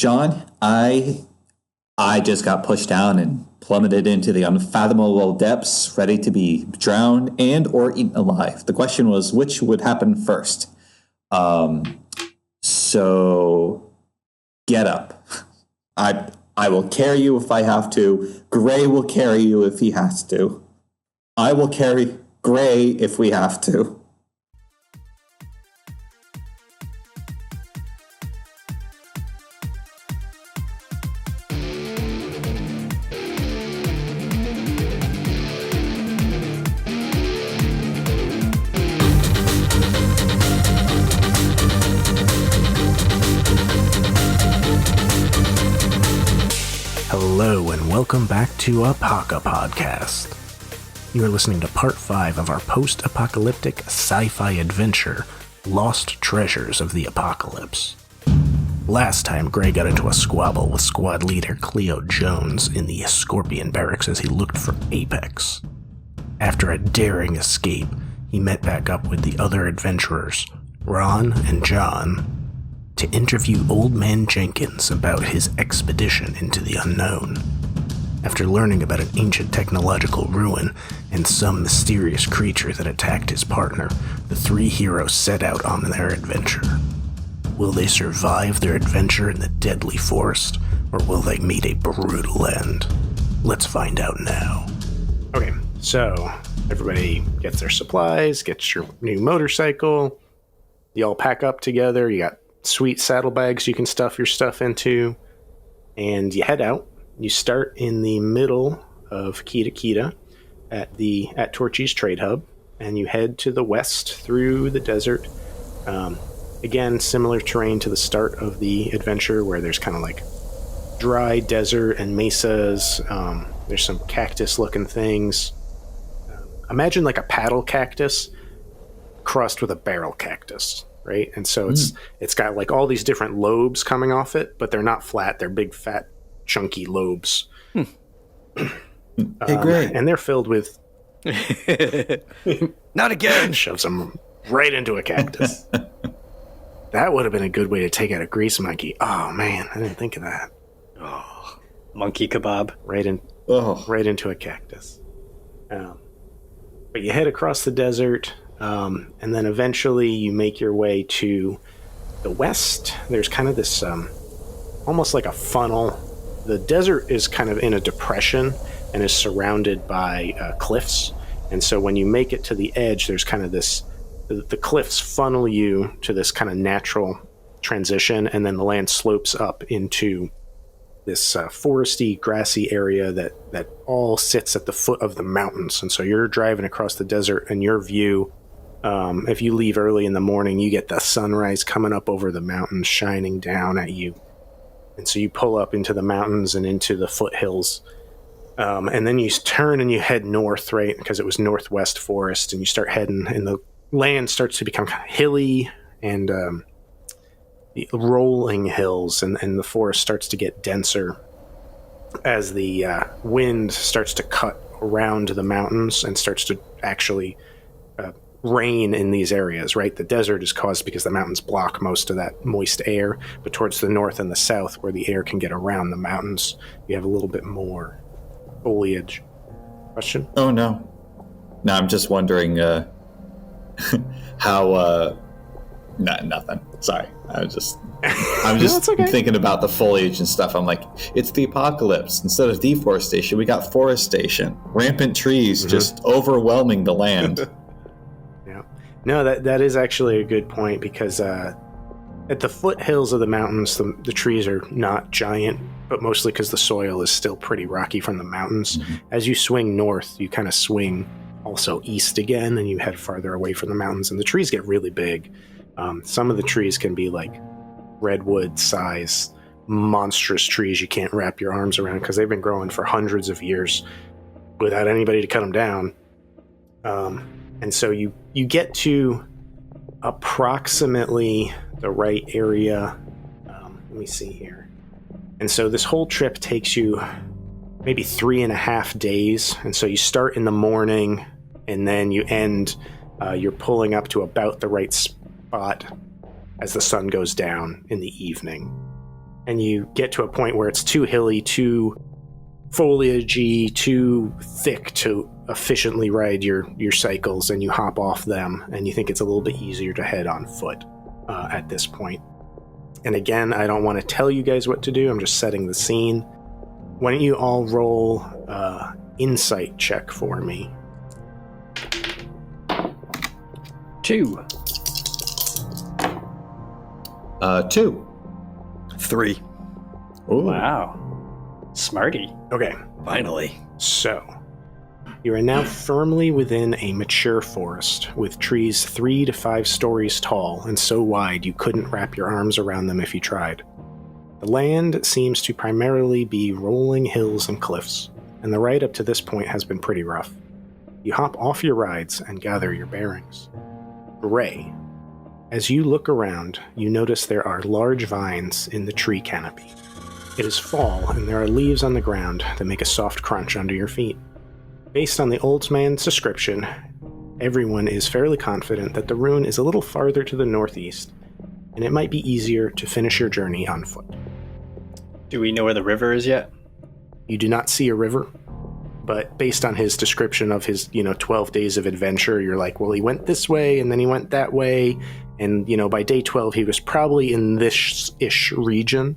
John, I just got pushed down and plummeted into the unfathomable depths, ready to be drowned and or eaten alive. The question was, which would happen first? So get up. I will carry you if I have to. Gray will carry you if he has to. I will carry Gray if we have to. Hello and welcome back to ApocaPodcast. You are listening to part 5 of our post-apocalyptic sci-fi adventure, Lost Treasures of the Apocalypse. Last time, Gray got into a squabble with squad leader Cleo Jones in the Scorpion barracks as he looked for Apex. After a daring escape, he met back up with the other adventurers, Ron and John, to interview Old Man Jenkins about his expedition into the unknown. After learning about an ancient technological ruin and some mysterious creature that attacked his partner, the three heroes set out on their adventure. Will they survive their adventure in the deadly forest, or will they meet a brutal end? Let's find out now. Okay, so everybody gets their supplies, gets your new motorcycle, you all pack up together, you got sweet saddlebags you can stuff your stuff into, and you head out. You start in the middle of Kita at Torchy's Trade Hub, and you head to the west through the desert. Again, similar terrain to the start of the adventure, where there's kind of like dry desert and mesas. There's some cactus-looking things. Imagine like a paddle cactus crossed with a barrel cactus. Right, and so it's got like all these different lobes coming off it, but they're not flat. They're big, fat, chunky lobes. Hey, great. And they're filled with... Not again! Shoves them right into a cactus. That would have been a good way to take out a grease monkey. Oh, man, I didn't think of that. Oh, monkey kebab. Right into a cactus. But you head across the desert... and then eventually you make your way to the west. There's kind of this, almost like a funnel. The desert is kind of in a depression and is surrounded by cliffs. And so when you make it to the edge, there's kind of this, the cliffs funnel you to this kind of natural transition, and then the land slopes up into this foresty, grassy area that all sits at the foot of the mountains. And so you're driving across the desert, and your view... if you leave early in the morning, you get the sunrise coming up over the mountains, shining down at you. And so you pull up into the mountains and into the foothills. And then you turn and you head north, right? Because it was northwest forest, and you start heading, and the land starts to become kind of hilly and rolling hills, and the forest starts to get denser as the wind starts to cut around the mountains and starts to actually... rain in these areas, right? The desert is caused because the mountains block most of that moist air, but towards the north and the south, where the air can get around the mountains, you have a little bit more foliage. Question? Oh, no. No, I'm just wondering how... nothing. Sorry. I'm just okay. Thinking about the foliage and stuff. I'm like, it's the apocalypse. Instead of deforestation, we got forestation. Rampant trees just overwhelming the land. No, that is actually a good point, because at the foothills of the mountains, the trees are not giant, but mostly because the soil is still pretty rocky from the mountains. Mm-hmm. As you swing north, you kind of swing also east again, and you head farther away from the mountains, and the trees get really big. Some of the trees can be like redwood size, monstrous trees you can't wrap your arms around, because they've been growing for hundreds of years without anybody to cut them down. And so you get to approximately the right area. Let me see here. And so this whole trip takes you maybe 3.5 days. And so you start in the morning, and then you end, you're pulling up to about the right spot as the sun goes down in the evening. and you get to a point where it's too hilly, too foliagey, too thick to efficiently ride your cycles, and you hop off them, and you think it's a little bit easier to head on foot at this point. And again, I don't want to tell you guys what to do. I'm just setting the scene. Why don't you all roll insight check for me? 2. 2. 3. Ooh. Wow. Smarty. Okay, Finally. so you are now firmly within a mature forest with trees 3 to 5 stories tall and so wide you couldn't wrap your arms around them if you tried. The land seems to primarily be rolling hills and cliffs, and the ride up to this point has been pretty rough. You hop off your rides and gather your bearings. Gray. As you look around, you notice there are large vines in the tree canopy. It is fall, and there are leaves on the ground that make a soft crunch under your feet. Based on the old man's description, everyone is fairly confident that the rune is a little farther to the northeast, and it might be easier to finish your journey on foot. Do we know where the river is yet? You do not see a river, but based on his description of his, 12 days of adventure, you're like, well, he went this way, and then he went that way, and, by day 12, he was probably in this-ish region,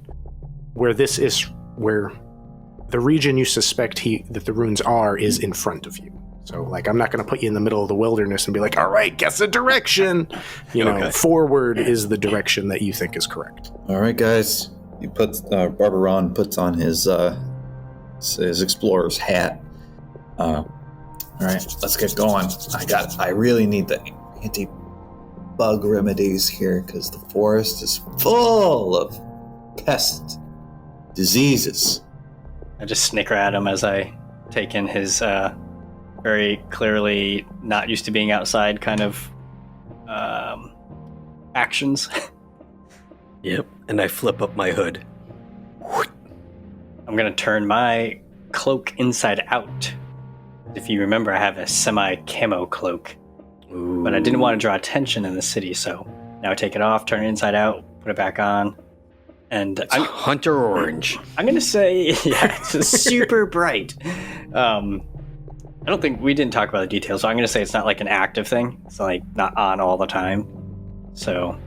where the region you suspect that the runes are is in front of you. So, I'm not going to put you in the middle of the wilderness and be like, all right, guess a direction. Okay. Forward is the direction that you think is correct. All right, guys. He puts Barbaron puts on his explorer's hat. All right, let's get going. I really need the anti-bug remedies here because the forest is full of pests, diseases. I just snicker at him as I take in his very clearly not used to being outside kind of actions. Yep, and I flip up my hood. I'm going to turn my cloak inside out. If you remember, I have a semi-camo cloak. Ooh. But I didn't want to draw attention in the city, so now I take it off, turn it inside out, put it back on. And It's Hunter Orange. I'm going to say, yeah, it's super bright. I don't think we didn't talk about the details, so I'm going to say it's not like an active thing. It's not on all the time. So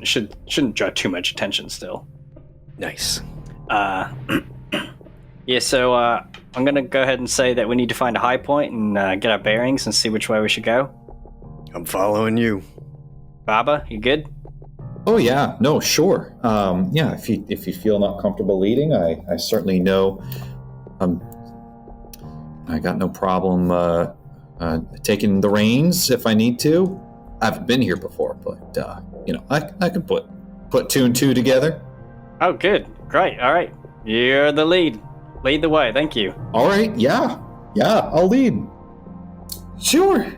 shouldn't draw too much attention still. Nice. Yeah, so I'm going to go ahead and say that we need to find a high point and get our bearings and see which way we should go. I'm following you. Baba, you good? Oh yeah, no, sure. Yeah, if you feel not comfortable leading, I certainly know. I got no problem taking the reins if I need to. I haven't been here before, but I can put 2 and 2 together. Oh, good, great. All right, you're the lead. Lead the way. Thank you. All right, yeah, I'll lead. Sure.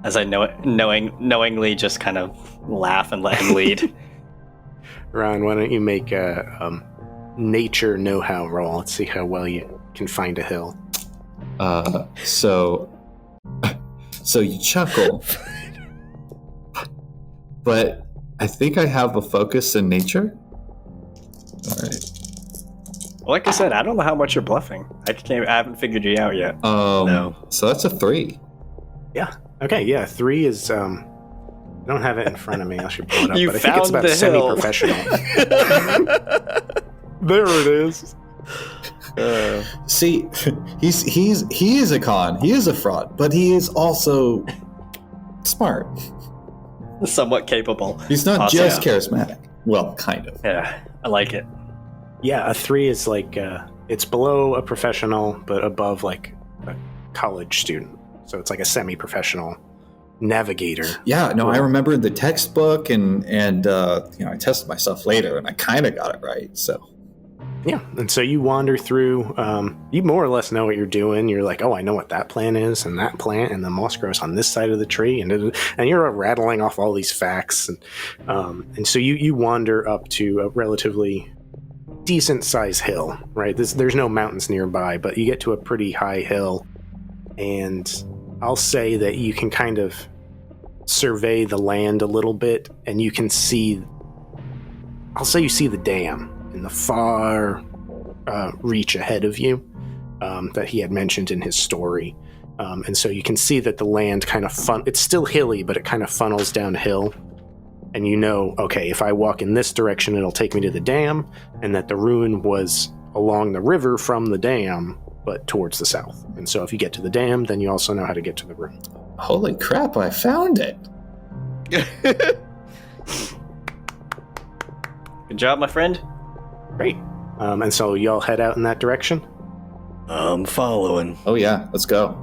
As I knowingly just kind of laugh and let him lead. Ron, why don't you make a nature know-how roll? Let's see how well you can find a hill. So you chuckle, but I think I have a focus in nature. All right. Like I said, I don't know how much you're bluffing. I haven't figured you out yet. No. So that's a 3. Yeah. Okay. Yeah. 3 is. I don't have it in front of me. I should pull it up. You but I think it's found about the hill. semi-professional. There it is. See, he is a con. He is a fraud, but he is also smart. Somewhat capable. He's not Also, just charismatic. Well, kind of. Yeah, I like it. Yeah. A 3 is it's below a professional, but above a college student. So it's like a semi-professional navigator. Yeah, no, I remember the textbook, and I tested myself later, and I kind of got it right. So yeah, and so you wander through. You more or less know what you're doing. You're like, oh, I know what that plant is, and that plant, and the moss grows on this side of the tree, and you're rattling off all these facts, and so you wander up to a relatively decent sized hill. Right, there's no mountains nearby, but you get to a pretty high hill, and I'll say that you can kind of survey the land a little bit, and you can see. I'll say you see the dam. in the far reach ahead of you that he had mentioned in his story. And so you can see that the land kind of it's still hilly, but it kind of funnels downhill. And you know, okay, if I walk in this direction, it'll take me to the dam, and that the ruin was along the river from the dam, but towards the south. And so if you get to the dam, then you also know how to get to the ruin. Holy crap, I found it. Good job, my friend. Great. And so y'all head out in that direction? I'm following. Oh yeah, let's go.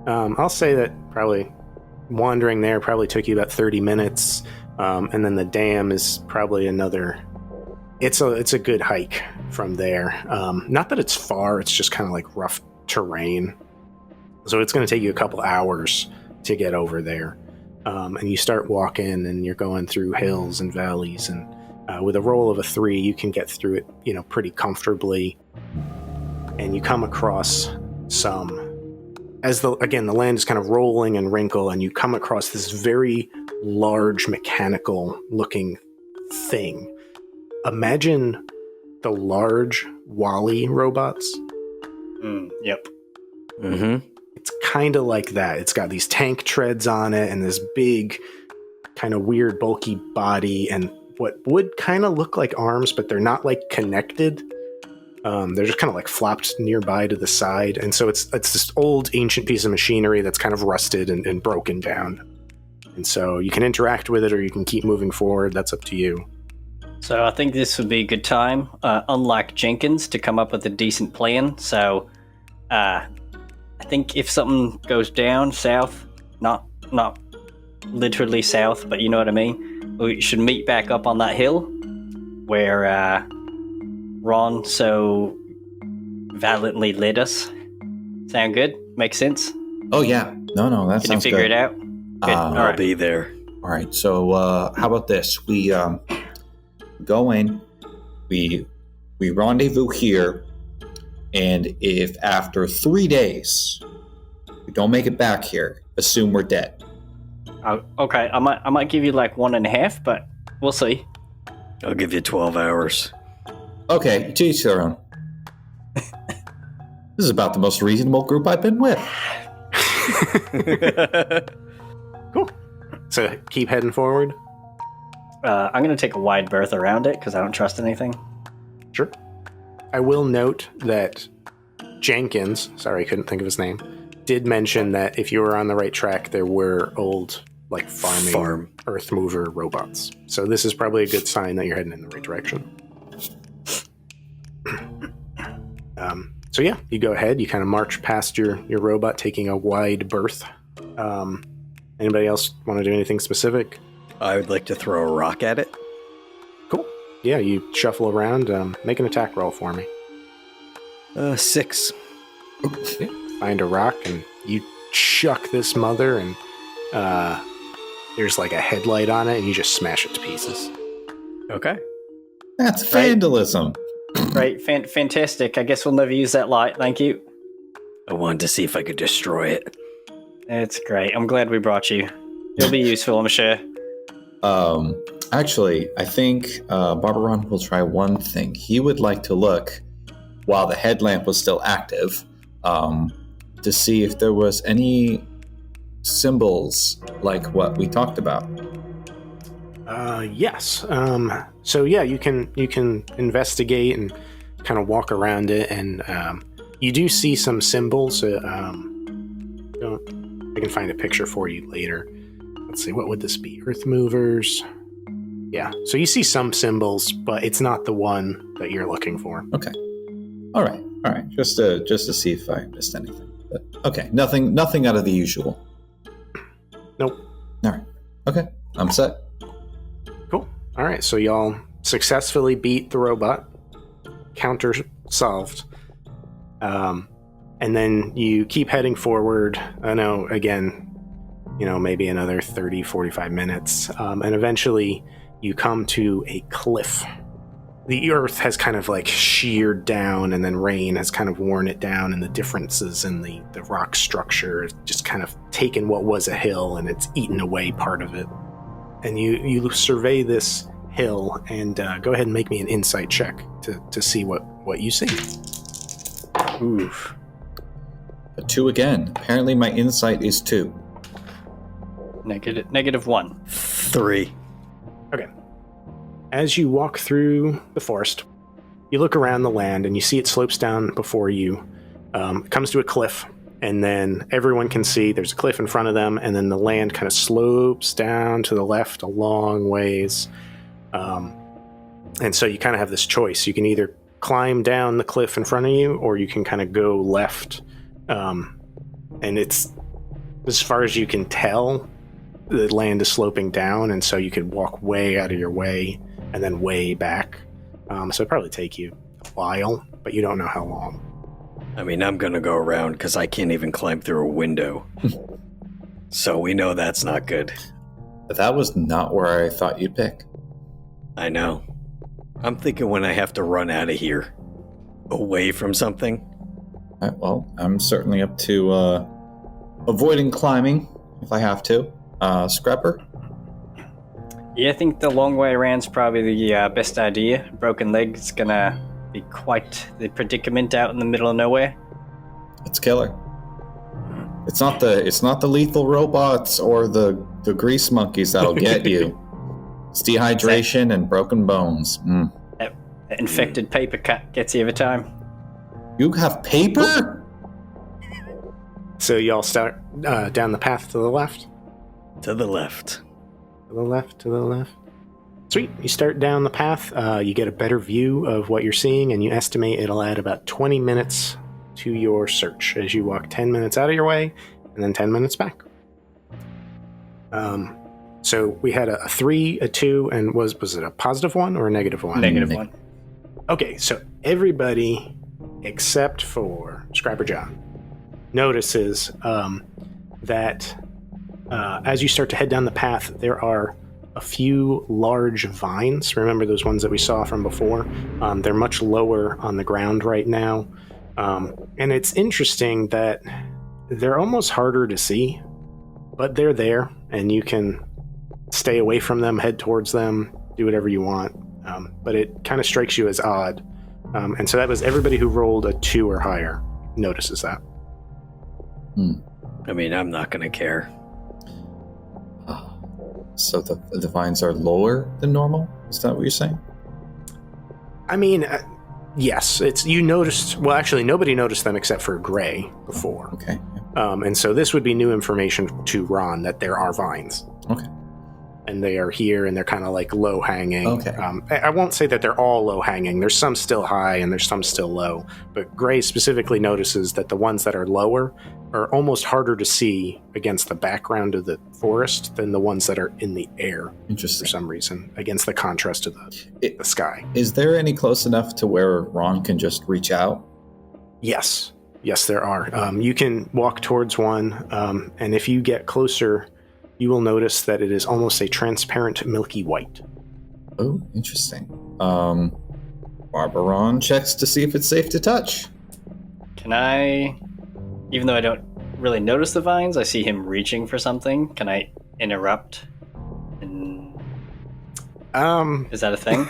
I'll say that probably wandering there probably took you about 30 minutes, and then the dam is probably another... It's a good hike from there. Not that it's far, it's just kind of like rough terrain. So it's going to take you a couple hours to get over there. And you start walking, and you're going through hills and valleys, and with a roll of a 3, you can get through it, pretty comfortably. And you come across some... the land is kind of rolling and wrinkle, and you come across this very large mechanical-looking thing. Imagine the large Wall-E robots. Yep. Mm-hmm. It's kind of like that. It's got these tank treads on it and this big, kind of weird, bulky body, and what would kind of look like arms, but they're not like connected. They're just kind of like flopped nearby to the side. And so it's this old ancient piece of machinery that's kind of rusted and broken down. And so you can interact with it or you can keep moving forward. That's up to you. So I think this would be a good time, unlike Jenkins, to come up with a decent plan. So I think if something goes down south, not literally south, but you know what I mean, we should meet back up on that hill where Ron so valiantly led us. Sound good? Make sense? Oh yeah. No, that Can sounds you figure good. it out? Good. I'll be there. All right. So how about this? We go in, we rendezvous here, and if after 3 days we don't make it back here, assume we're dead. Okay, I might give you like 1.5, but we'll see. I'll give you 12 hours. Okay, to each their own. This is about the most reasonable group I've been with. Cool. So keep heading forward. I'm going to take a wide berth around it because I don't trust anything. Sure. I will note that Jenkins, sorry, I couldn't think of his name, did mention that if you were on the right track, there were old, like, farm earth mover robots. So this is probably a good sign that you're heading in the right direction. So yeah, you go ahead, you kind of march past your robot, taking a wide berth. Anybody else want to do anything specific? I would like to throw a rock at it. Cool. Yeah, you shuffle around, make an attack roll for me. 6. Yeah. Find a rock, and you chuck this mother, and there's like a headlight on it, and you just smash it to pieces. Okay. That's vandalism. Right, fantastic. I guess we'll never use that light, thank you. I wanted to see if I could destroy it. It's great. I'm glad we brought you. You'll be useful, I'm sure. Actually, I think Barbaron will try one thing. He would like to look, while the headlamp was still active, to see if there was any symbols like what we talked about. Yes. So yeah, you can investigate and kind of walk around it, and you do see some symbols. I can find a picture for you later. Let's see, what would this be? Earth movers. Yeah. So you see some symbols, but it's not the one that you're looking for. Okay. All right. Just to see if I missed anything. But, okay. Nothing out of the usual. Nope. All right. Okay. I'm set. Cool. All right. So y'all successfully beat the robot. Counter solved. And then you keep heading forward. I know, again, maybe another 30, 45 minutes. And eventually you come to a cliff. The earth has kind of like sheared down, and then rain has kind of worn it down, and the differences in the rock structure has just kind of taken what was a hill and it's eaten away part of it. And you survey this hill, and go ahead and make me an insight check to see what you see. Oof. A 2 again. Apparently my insight is 2. -1. 3. Okay. As you walk through the forest, you look around the land and you see it slopes down before you. It comes to a cliff, and then everyone can see there's a cliff in front of them, and then the land kind of slopes down to the left a long ways. And so you kind of have this choice. You can either climb down the cliff in front of you, or you can kind of go left. And it's, as far as you can tell, the land is sloping down, and so you could walk way out of your way and then way back. So it'd probably take you a while, but you don't know how long. I mean, I'm gonna go around because I can't even climb through a window. So we know that's not good. But that was not where I thought you'd pick. I know. I'm thinking when I have to run out of here, away from something. Well, I'm certainly up to avoiding climbing if I have to. Scrapper? Yeah, I think the long way around's probably the best idea. Broken leg's gonna be quite the predicament out in the middle of nowhere. It's killer. It's not the lethal robots or the grease monkeys that'll get you. It's dehydration and broken bones. That infected paper cut gets you every time. You have paper? So y'all start down the path to the left? To the left. To the left, to the left. Sweet. You start down the path. You get a better view of what you're seeing, and you estimate it'll add about 20 minutes to your search as you walk 10 minutes out of your way and then 10 minutes back. So we had a 3, a 2, and was it a positive 1 or a negative 1? -1. Okay, so everybody except for Scrapper John notices that as you start to head down the path, there are a few large vines. Remember those ones that we saw from before? They're much lower on the ground right now. And it's interesting that they're almost harder to see, but they're there, and you can stay away from them, head towards them, do whatever you want. But it kind of strikes you as odd. And so that was everybody who rolled a 2 or higher notices that. I mean, I'm not going to care. So the vines are lower than normal? Is that what you're saying? I mean, yes. You noticed... Well, actually, nobody noticed them except for Gray before. Okay. And so this would be new information to Ron, that there are vines. Okay. And they are here, and they're kind of like low-hanging. Okay. I won't say that they're all low-hanging. There's some still high, and there's some still low. But Gray specifically notices that the ones that are lower are almost harder to see against the background of the forest than the ones that are in the air. Interesting. For some reason, against the contrast of the sky. Is there any close enough to where Ron can just reach out? Yes. Yes, there are. You can walk towards one, and if you get closer, you will notice that it is almost a transparent milky white. Oh, interesting. Barbaron checks to see if it's safe to touch. Can I, even though I don't really notice the vines, I see him reaching for something. Can I interrupt? Is that a thing?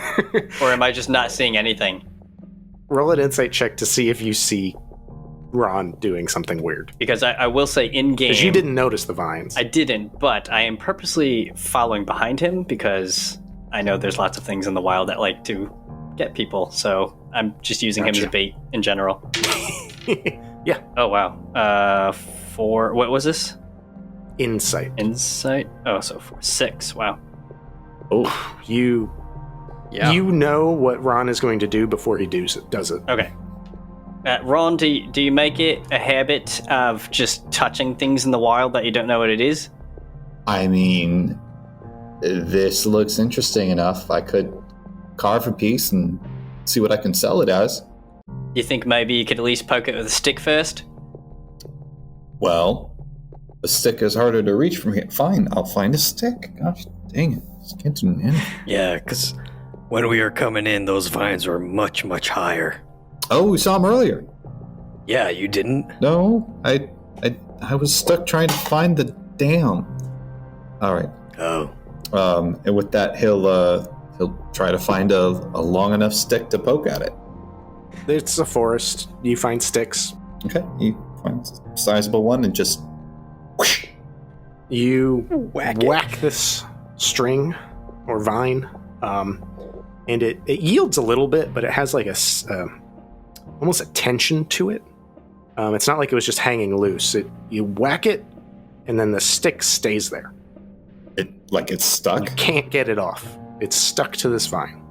Or am I just not seeing anything? Roll an insight check to see if you see Ron doing something weird. Because I will say in-game... Because you didn't notice the vines. I didn't, but I am purposely following behind him because I know there's lots of things in the wild that like to get people, so I'm just using him as a bait in general. Yeah. Oh, wow. 4... What was this? Insight. Insight? Oh, so 6. Wow. Oh, you know what Ron is going to do before he does it. Okay. Ron, do you make it a habit of just touching things in the wild that you don't know what it is? I mean, this looks interesting enough. I could carve a piece and see what I can sell it as. You think maybe you could at least poke it with a stick first? Well, a stick is harder to reach from here. Fine, I'll find a stick. Gosh, dang it. Just can't do anything. Yeah, because when we were coming in, those vines were much, much higher. Oh, we saw him earlier. Yeah, you didn't? No, I was stuck trying to find the dam. All right. Oh. And with that, he'll he'll try to find a long enough stick to poke at it. It's a forest. You find sticks. Okay, you find a sizable one and just whoosh. You whack this string or vine, and it yields a little bit, but it has like almost a tension to it. It's not like it was just hanging loose. You whack it, and then the stick stays there. It's stuck? You can't get it off. It's stuck to this vine.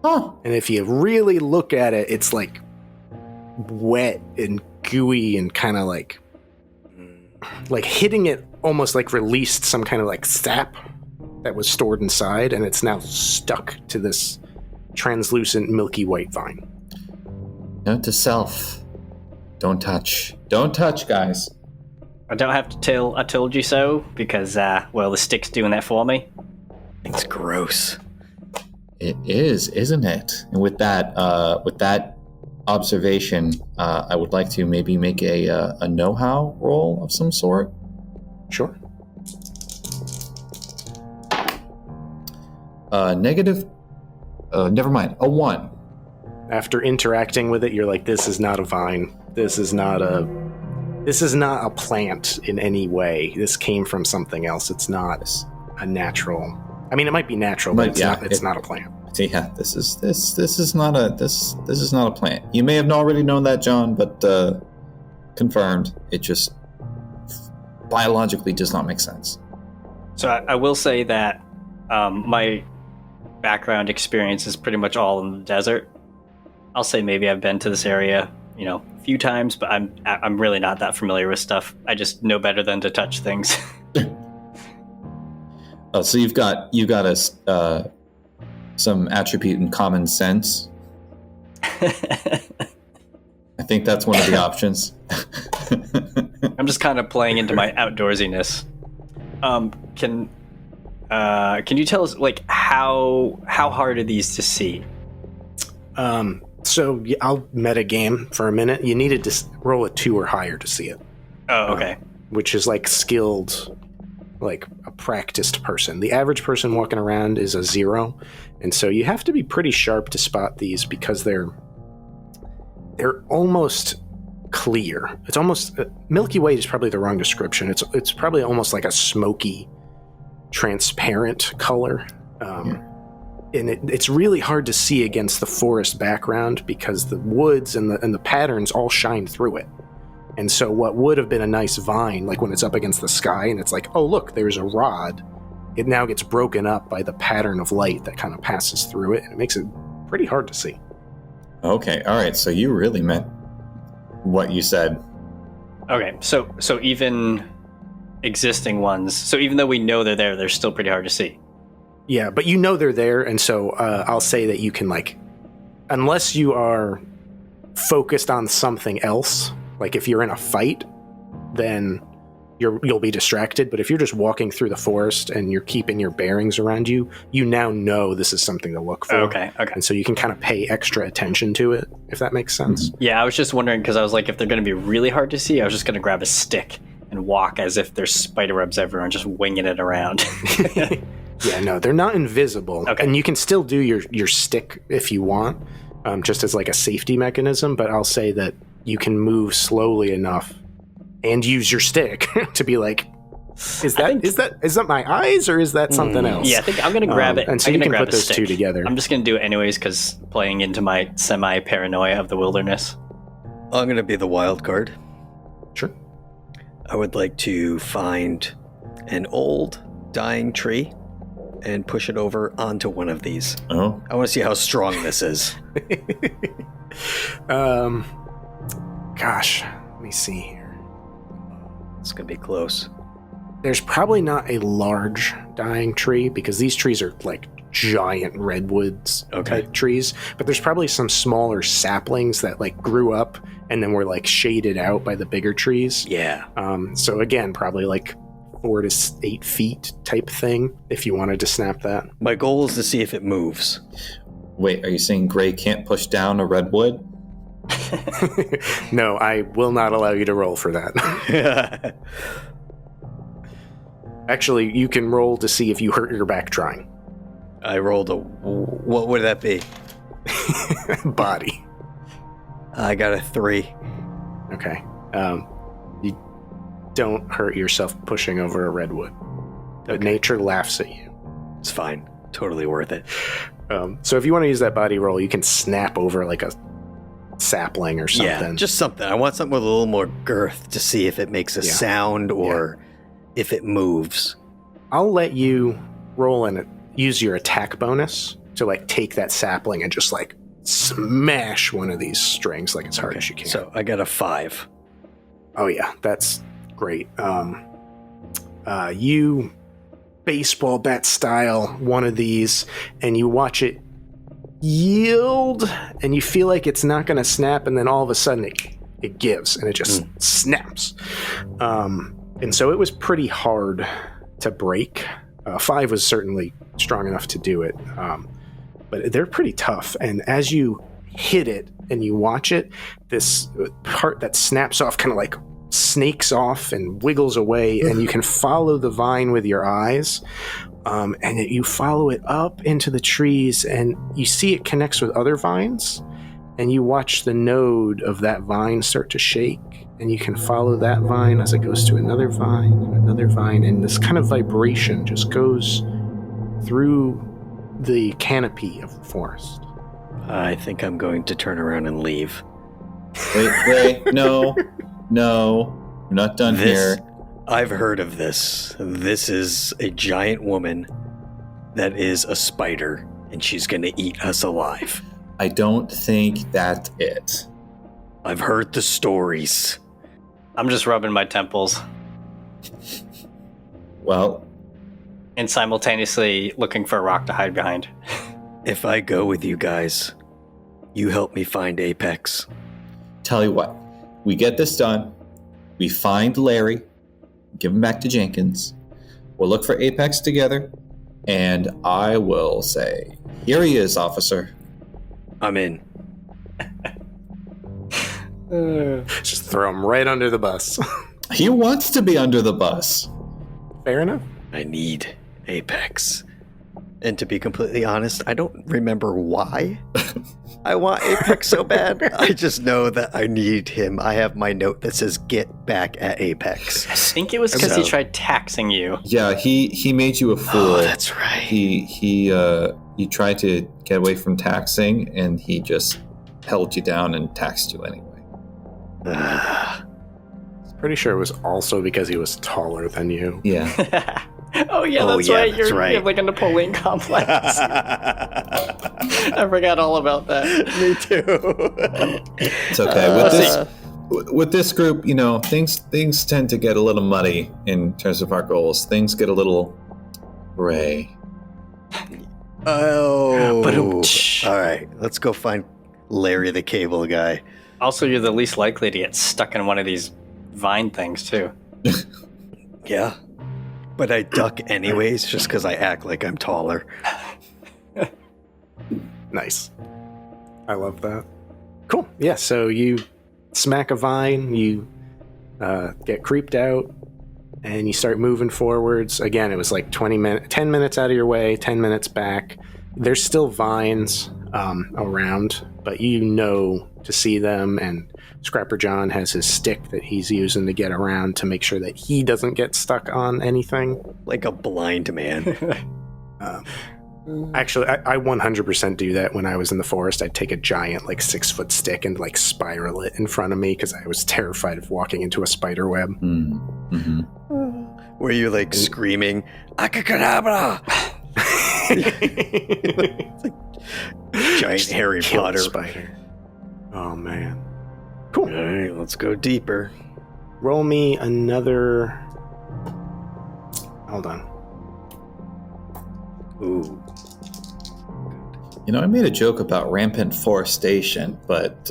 Huh. And if you really look at it, it's like wet and gooey and kind of like hitting it almost like released some kind of like sap that was stored inside, and it's now stuck to this translucent milky white vine. Note to self. Don't touch. Don't touch, guys. I don't have to tell I told you so, because, the stick's doing that for me. It's gross. It is, isn't it? And with that observation, I would like to maybe make a know-how roll of some sort. Sure. Negative. Never mind. A 1. After interacting with it, you're like, this is not a vine. This is not a plant in any way. This came from something else. It's not a natural. I mean, it might be natural, but it's not a plant. Yeah, this is not a plant. You may have already known that, John, but confirmed. It just biologically does not make sense. So I will say that my background experience is pretty much all in the desert. I'll say maybe I've been to this area, a few times, but I'm really not that familiar with stuff. I just know better than to touch things. Oh, so you've got some attribute in common sense. I think that's one of the options. I'm just kind of playing into my outdoorsiness. Can you tell us how hard are these to see? So I'll metagame for a minute. You needed to roll a 2 or higher to see it. Oh, okay. Which is like skilled, like a practiced person. The average person walking around is a 0, and so you have to be pretty sharp to spot these because they're almost clear. It's almost Milky Way is probably the wrong description. It's probably almost like a smoky, transparent color. And it's really hard to see against the forest background because the woods and the patterns all shine through it. And so what would have been a nice vine, like when it's up against the sky and it's like, oh, look, there's a rod, it now gets broken up by the pattern of light that kind of passes through it, and it makes it pretty hard to see. Okay, all right, so you really meant what you said. Okay, so even existing ones, so even though we know they're there, they're still pretty hard to see. Yeah, but you know they're there, and so I'll say that you can, unless you are focused on something else, like if you're in a fight, then you'll be distracted. But if you're just walking through the forest and you're keeping your bearings around you, you now know this is something to look for. Okay. And so you can kind of pay extra attention to it, if that makes sense. Yeah, I was just wondering, because I was like, if they're going to be really hard to see, I was just going to grab a stick and walk as if there's spider webs everywhere and just winging it around. Yeah, no, they're not invisible. Okay. And you can still do your stick if you want, just as like a safety mechanism, but I'll say that you can move slowly enough and use your stick to be like, is that my eyes or is that something else? Yeah, I think I'm going to grab it. And so you can put those two together. I'm just going to do it anyways, because playing into my semi-paranoia of the wilderness. I'm going to be the wild card. Sure. I would like to find an old dying tree and push it over onto one of these. Oh. I want to see how strong this is. Gosh, let me see here. It's going to be close. There's probably not a large dying tree because these trees are like giant redwoods type trees, but there's probably some smaller saplings that like grew up and then were like shaded out by the bigger trees. Yeah. So again, probably like 4 to 8 feet type thing if you wanted to snap that. My goal is to see if it moves. Wait, are you saying Gray can't push down a redwood? No, I will not allow you to roll for that. Actually, you can roll to see if you hurt your back trying. I rolled a... What would that be? Body. I got a 3. Okay. You don't hurt yourself pushing over a redwood. But nature laughs at you. It's fine. Totally worth it. So if you want to use that body roll, you can snap over like a sapling or something. Yeah, just something. I want something with a little more girth to see if it makes a sound or if it moves. I'll let you roll and use your attack bonus to like take that sapling and just like smash one of these strings like as hard as you can. So I got a 5. Oh yeah, that's great. You baseball bat style one of these and you watch it yield and you feel like it's not going to snap, and then all of a sudden it gives and it just snaps. And so it was pretty hard to break. 5 was certainly strong enough to do it, but they're pretty tough. And as you hit it and you watch it, this part that snaps off kind of like snakes off and wiggles away, and you can follow the vine with your eyes, and you follow it up into the trees, and you see it connects with other vines, and you watch the node of that vine start to shake, and you can follow that vine as it goes to another vine, and this kind of vibration just goes through the canopy of the forest. I think I'm going to turn around and leave. Wait, no, we're not done here. I've heard of this. This is a giant woman that is a spider, and she's going to eat us alive. I don't think that's it. I've heard the stories. I'm just rubbing my temples Well, and simultaneously looking for a rock to hide behind. If I go with you guys, you help me find Apex. tell you what, we get this done. We find Larry, give him back to Jenkins. We'll look for Apex together, and I will say, here he is, officer. I'm in. Just throw him right under the bus. He wants to be under the bus. Fair enough. I need Apex. And to be completely honest, I don't remember why I want Apex so bad. I just know that I need him. I have my note that says get back at Apex. I think it was because he tried taxing you. Yeah, he made you a fool. Oh, that's right. He tried to get away from taxing, and he just held you down and taxed you anyway. Pretty sure it was also because he was taller than you. Yeah. Oh yeah, that's right. You're like a Napoleon complex. I forgot all about that. Me too. It's okay. With this group, you know, things tend to get a little muddy in terms of our goals. Things get a little gray. Oh. All right, let's go find Larry the cable guy. Also, you're the least likely to get stuck in one of these vine things too. Yeah. But I duck anyways, just because I act like I'm taller. Nice. I love that. Cool. Yeah, so you smack a vine, you get creeped out, and you start moving forwards. Again, it was like 10 minutes out of your way, 10 minutes back. There's still vines around, but you know to see them, and Scrapper John has his stick that he's using to get around to make sure that he doesn't get stuck on anything. Like a blind man. Actually, I 100% do that when I was in the forest. I'd take a giant, 6-foot stick and, spiral it in front of me because I was terrified of walking into a spider web. Mm-hmm. Were you, screaming, Akakadabra! Giant Harry Potter spider. Oh, man. Cool. All right, let's go deeper. Roll me another... Hold on. Ooh. You know, I made a joke about rampant forestation, but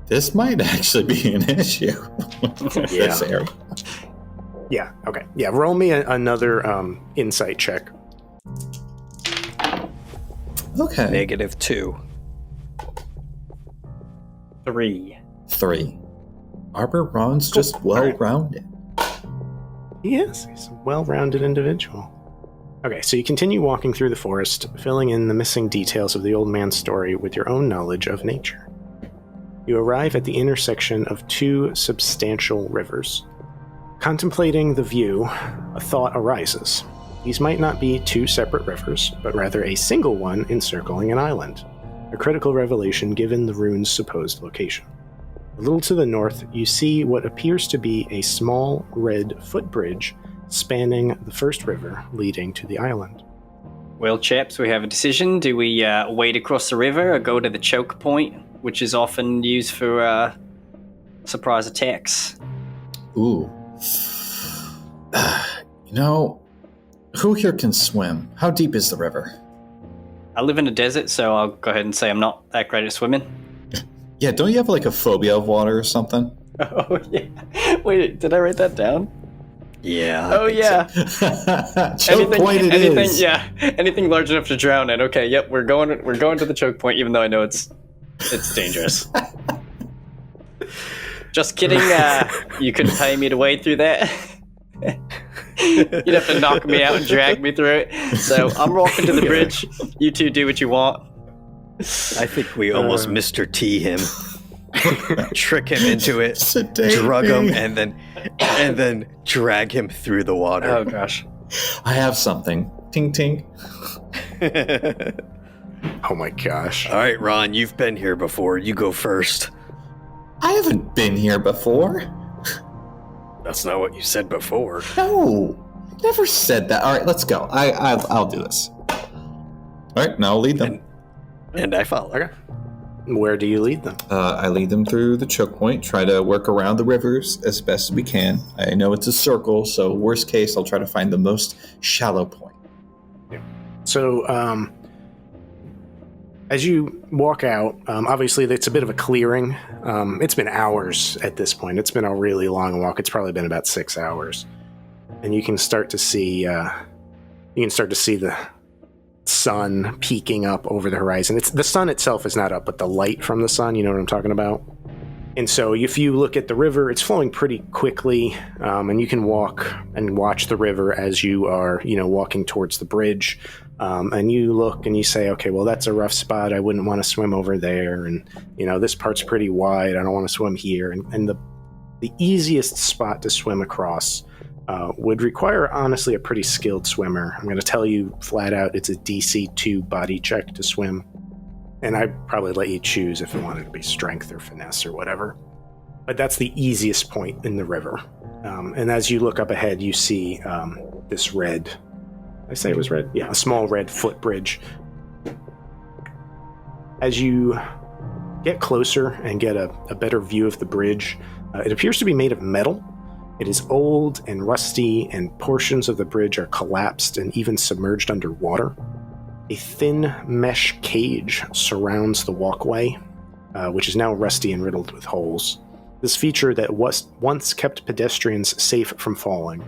this might actually be an issue. This area. Yeah, okay. Yeah, roll me another insight check. Okay. -2. 3. Arbor Ron's just well-rounded. He is. He's a well-rounded individual. Okay, so you continue walking through the forest, filling in the missing details of the old man's story with your own knowledge of nature. You arrive at the intersection of two substantial rivers. Contemplating the view, a thought arises. These might not be two separate rivers, but rather a single one encircling an island. A critical revelation given the rune's supposed location. A little to the north, you see what appears to be a small red footbridge spanning the first river leading to the island. Well, chaps, we have a decision. Do we wade across the river or go to the choke point, which is often used for surprise attacks? Ooh. Who here can swim? How deep is the river? I live in a desert, so I'll go ahead and say I'm not that great at swimming. Yeah, don't you have like a phobia of water or something? Oh, yeah. Wait, did I write that down? Yeah. Oh, yeah. Choke point it is. Yeah, anything large enough to drown in. Okay, yep, we're going to the choke point, even though I know it's dangerous. Just kidding. You couldn't pay me to wade through that. You'd have to knock me out and drag me through it. So I'm walking to the bridge. You two do what you want. I think we almost Mr. T him. Trick him into it, Sedate drug him, me. and then drag him through the water. Oh gosh. I have something. Ting ting. Oh my gosh. All right, Ron, you've been here before. You go first. I haven't been here before. That's not what you said before. No, I never said that. All right, let's go. I'll do this. All right, now I'll lead them. And I follow. Okay. Where do you lead them? I lead them through the choke point, try to work around the rivers as best as we can. I know it's a circle, so worst case, I'll try to find the most shallow point. So, as you walk out, obviously it's a bit of a clearing. It's been hours at this point. It's been a really long walk. It's probably been about 6 hours. And you can start to see the sun peeking up over the horizon. The sun itself is not up, but the light from the sun, you know what I'm talking about? And so if you look at the river, it's flowing pretty quickly, and you can walk and watch the river as you are, walking towards the bridge. And you look and you say, okay, well, that's a rough spot. I wouldn't want to swim over there. And, this part's pretty wide. I don't want to swim here. And the easiest spot to swim across would require, honestly, a pretty skilled swimmer. I'm going to tell you flat out, it's a DC 2 body check to swim. And I'd probably let you choose if it wanted to be strength or finesse or whatever. But that's the easiest point in the river. And as you look up ahead, you see this red... I say it was red. Yeah, a small red footbridge. As you get closer and get a better view of the bridge, it appears to be made of metal. It is old and rusty, and portions of the bridge are collapsed and even submerged underwater. A thin mesh cage surrounds the walkway, which is now rusty and riddled with holes. This feature that once kept pedestrians safe from falling.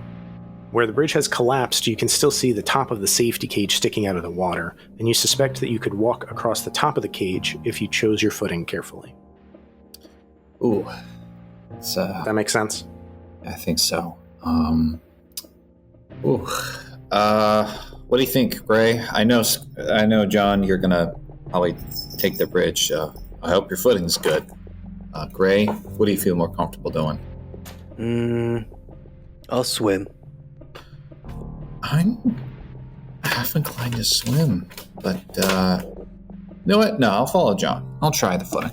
Where the bridge has collapsed, you can still see the top of the safety cage sticking out of the water, and you suspect that you could walk across the top of the cage if you chose your footing carefully. Ooh. That makes sense? I think so. What do you think, Gray? I know, John, you're gonna probably take the bridge. I hope your footing's good. Gray, what do you feel more comfortable doing? I'll swim. I'm half inclined to swim, but you know what? No, I'll follow John. I'll try the footing.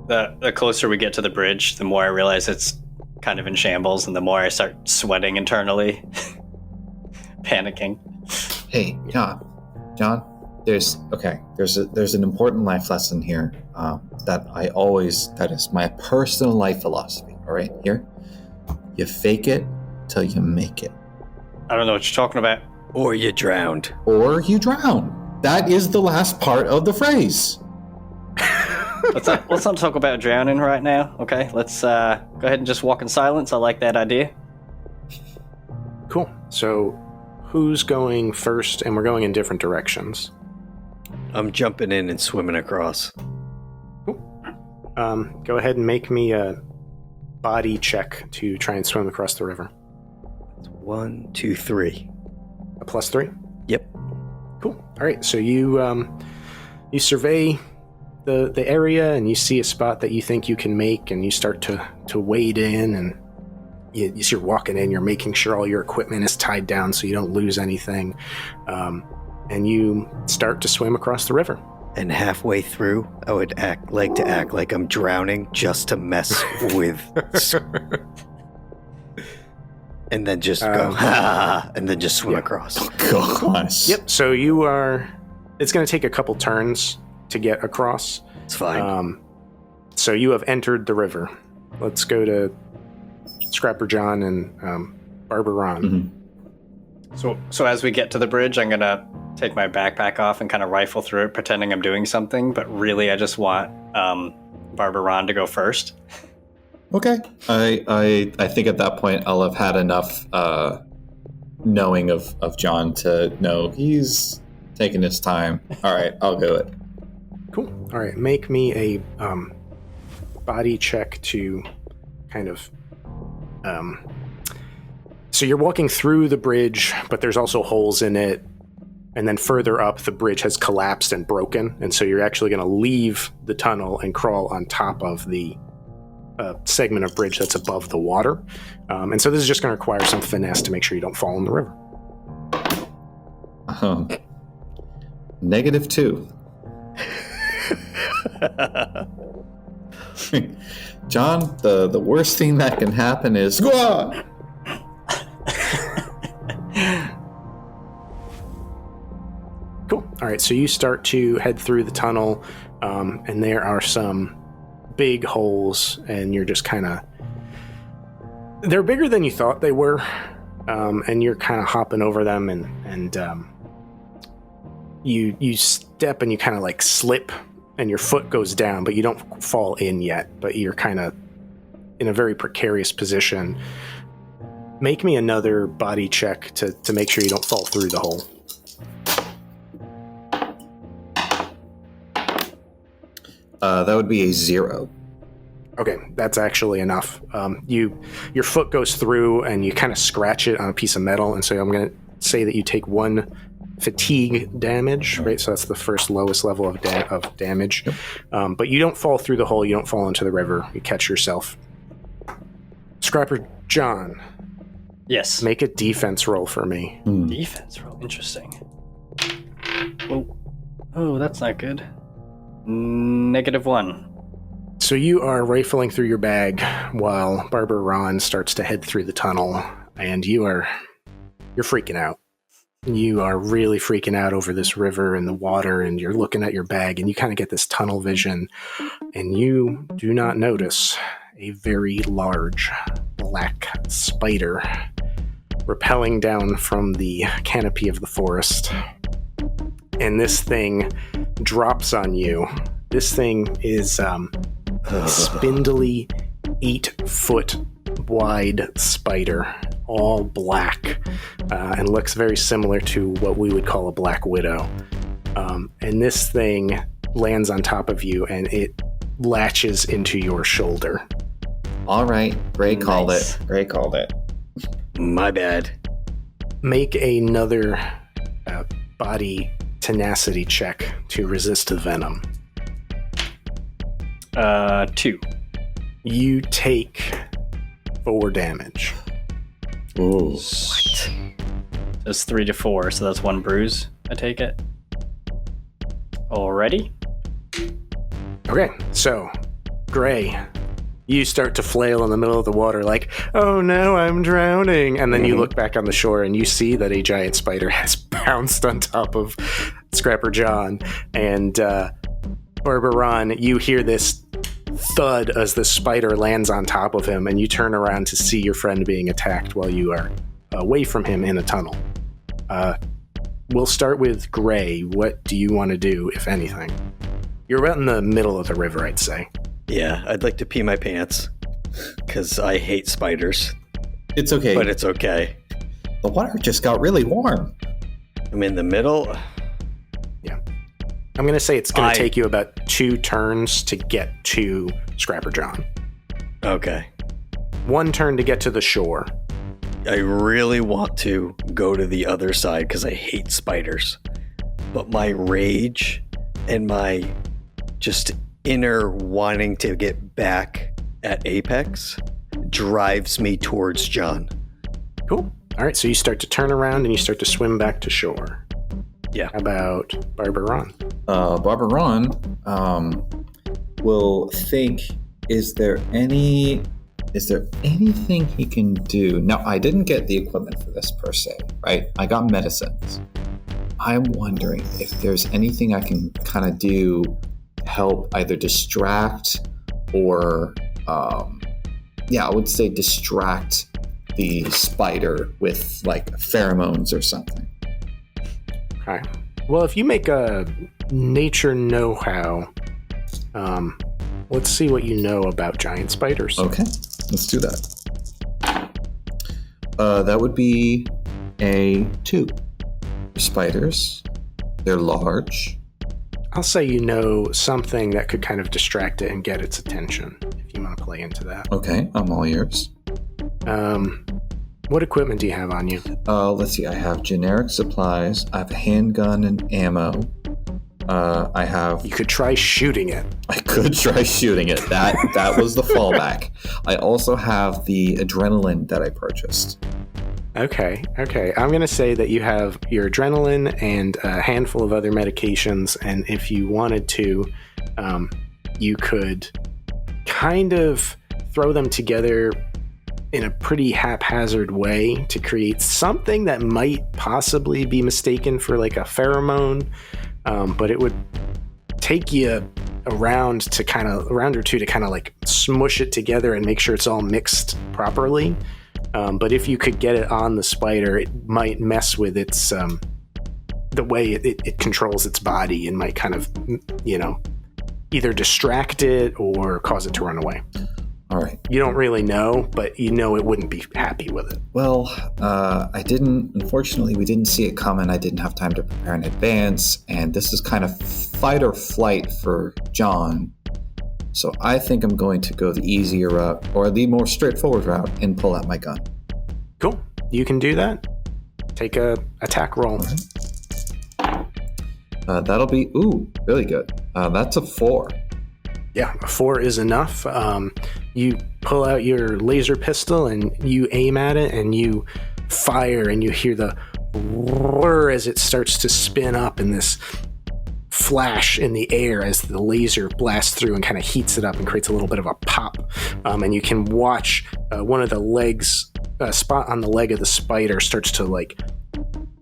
The closer we get to the bridge, the more I realize it's kind of in shambles, and the more I start sweating internally, panicking. Hey, John. There's an important life lesson here that is my personal life philosophy. All right, here, you fake it till you make it. I don't know what you're talking about. Or you drowned. Or you drown. That is the last part of the phrase. Let's not talk about drowning right now, okay? Let's go ahead and just walk in silence. I like that idea. Cool. So, who's going first? And we're going in different directions. I'm jumping in and swimming across. Cool. Go ahead and make me a body check to try and swim across the river. 1, 2, 3. +3? Yep. Cool. All right, so you survey the area, and you see a spot that you think you can make, and you start to wade in, and you're walking in, you're making sure all your equipment is tied down so you don't lose anything, and you start to swim across the river. And halfway through, I would act like I'm drowning just to mess with... and then just go, and then just swim across. Oh, gosh. Yep, so it's going to take a couple turns to get across. It's fine. So you have entered the river. Let's go to Scrapper John and Barber Ron. Mm-hmm. So as we get to the bridge, I'm going to take my backpack off and kind of rifle through it, pretending I'm doing something, but really I just want Barber Ron to go first. Okay. I think at that point I'll have had enough knowing of John to know he's taking his time. All right, I'll do it. Cool. All right, make me a body check to kind of... So you're walking through the bridge, but there's also holes in it. And then further up, the bridge has collapsed and broken. And so you're actually going to leave the tunnel and crawl on top of the segment of bridge that's above the water. And so this is just going to require some finesse to make sure you don't fall in the river. -2. John, the worst thing that can happen is... Squaw! Cool. All right, so you start to head through the tunnel, and there are some big holes, and you're just kind of... They're bigger than you thought they were, and you're kind of hopping over them, and you step and you kind of like slip, and your foot goes down, but you don't fall in yet, but you're kind of in a very precarious position. Make me another body check to make sure you don't fall through the hole. That would be a 0. Okay, that's actually enough. Your foot goes through and you kind of scratch it on a piece of metal, and so I'm going to say that you take 1 fatigue damage, right? So that's the first lowest level of damage. Yep. But you don't fall through the hole, you don't fall into the river, you catch yourself. Scrapper John. Yes. Make a defense roll for me. Defense roll, interesting. Oh, that's not good. -1. So you are rifling through your bag while Barber Ron starts to head through the tunnel, and you're freaking out. You are really freaking out over this river and the water, and you're looking at your bag, and you kind of get this tunnel vision, and you do not notice a very large black spider rappelling down from the canopy of the forest. And this thing drops on you. This thing is a spindly 8-foot wide spider, all black, and looks very similar to what we would call a black widow. And this thing lands on top of you, and it latches into your shoulder. All right, Gray called it. Gray called it. My bad. Make another body tenacity check to resist the venom. 2. You take 4 damage. Ooh. What? That's 3 to 4, so that's 1 bruise, I take it. Already? Okay, so, Gray, you start to flail in the middle of the water like, oh no, I'm drowning. And then you look back on the shore and you see that a giant spider has bounced on top of Scrapper John. And Barber Ron, you hear this thud as the spider lands on top of him, and you turn around to see your friend being attacked while you are away from him in a tunnel. We'll start with Gray. What do you want to do, if anything? You're about in the middle of the river, I'd say. Yeah, I'd like to pee my pants, because I hate spiders. It's okay. But it's okay. The water just got really warm. I'm in the middle. Yeah. I'm going to say it's going to take you about 2 turns to get to Scrapper John. Okay. 1 turn to get to the shore. I really want to go to the other side because I hate spiders. But my rage and my just inner wanting to get back at Apex drives me towards John. Cool. All right, so you start to turn around and you start to swim back to shore. Yeah. How about Barbaron? Barbaron will think, is there anything he can do? Now, I didn't get the equipment for this per se, right? I got medicines. I'm wondering if there's anything I can kind of do to help either distract or, I would say distract the spider with like pheromones or something. Okay. Well, if you make a nature know-how, let's see what you know about giant spiders. Okay, let's do that. That would be a 2. Spiders, they're large. I'll say you know something that could kind of distract it and get its attention, if you want to play into that. Okay, I'm all ears. What equipment do you have on you? Let's see, I have generic supplies, I have a handgun and ammo. You could try shooting it. I could try shooting it. That was the fallback. I also have the adrenaline that I purchased. Okay. I'm going to say that you have your adrenaline and a handful of other medications, and if you wanted to, you could kind of throw them together in a pretty haphazard way to create something that might possibly be mistaken for like a pheromone, but it would take you a round or two to kind of like smush it together and make sure it's all mixed properly. But if you could get it on the spider, it might mess with its the way it controls its body and might kind of, either distract it or cause it to run away. All right. You don't really know, but you know it wouldn't be happy with it. Well, unfortunately, we didn't see it coming. I didn't have time to prepare in advance, and this is kind of fight or flight for John. So I think I'm going to go the easier route, or the more straightforward route, and pull out my gun. Cool. You can do that. Take a attack roll. Right. That'll be, really good. That's a 4. Yeah, a 4 is enough. You pull out your laser pistol and you aim at it and you fire and you hear the whir as it starts to spin up in this flash in the air as the laser blasts through and kind of heats it up and creates a little bit of a pop. And you can watch one of the legs, spot on the leg of the spider starts to like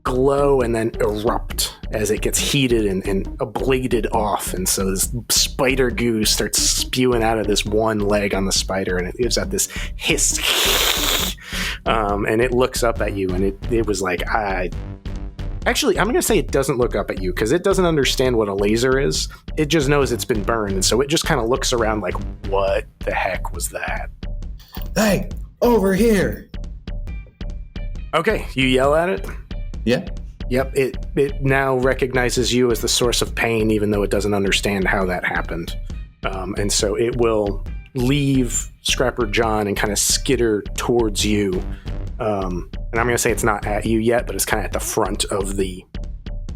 glow and then erupt as it gets heated and ablated off. And so this spider goo starts spewing out of this one leg on the spider, and it gives out this hiss. And it looks up at you, and it was like, Actually, I'm going to say it doesn't look up at you because it doesn't understand what a laser is. It just knows it's been burned, and so it just kind of looks around like, what the heck was that? Hey, over here. Okay, you yell at it? Yeah. Yep, it now recognizes you as the source of pain, even though it doesn't understand how that happened. And so it will leave Scrapper John and kind of skitter towards you. And I'm going to say it's not at you yet, but it's kind of at the front of the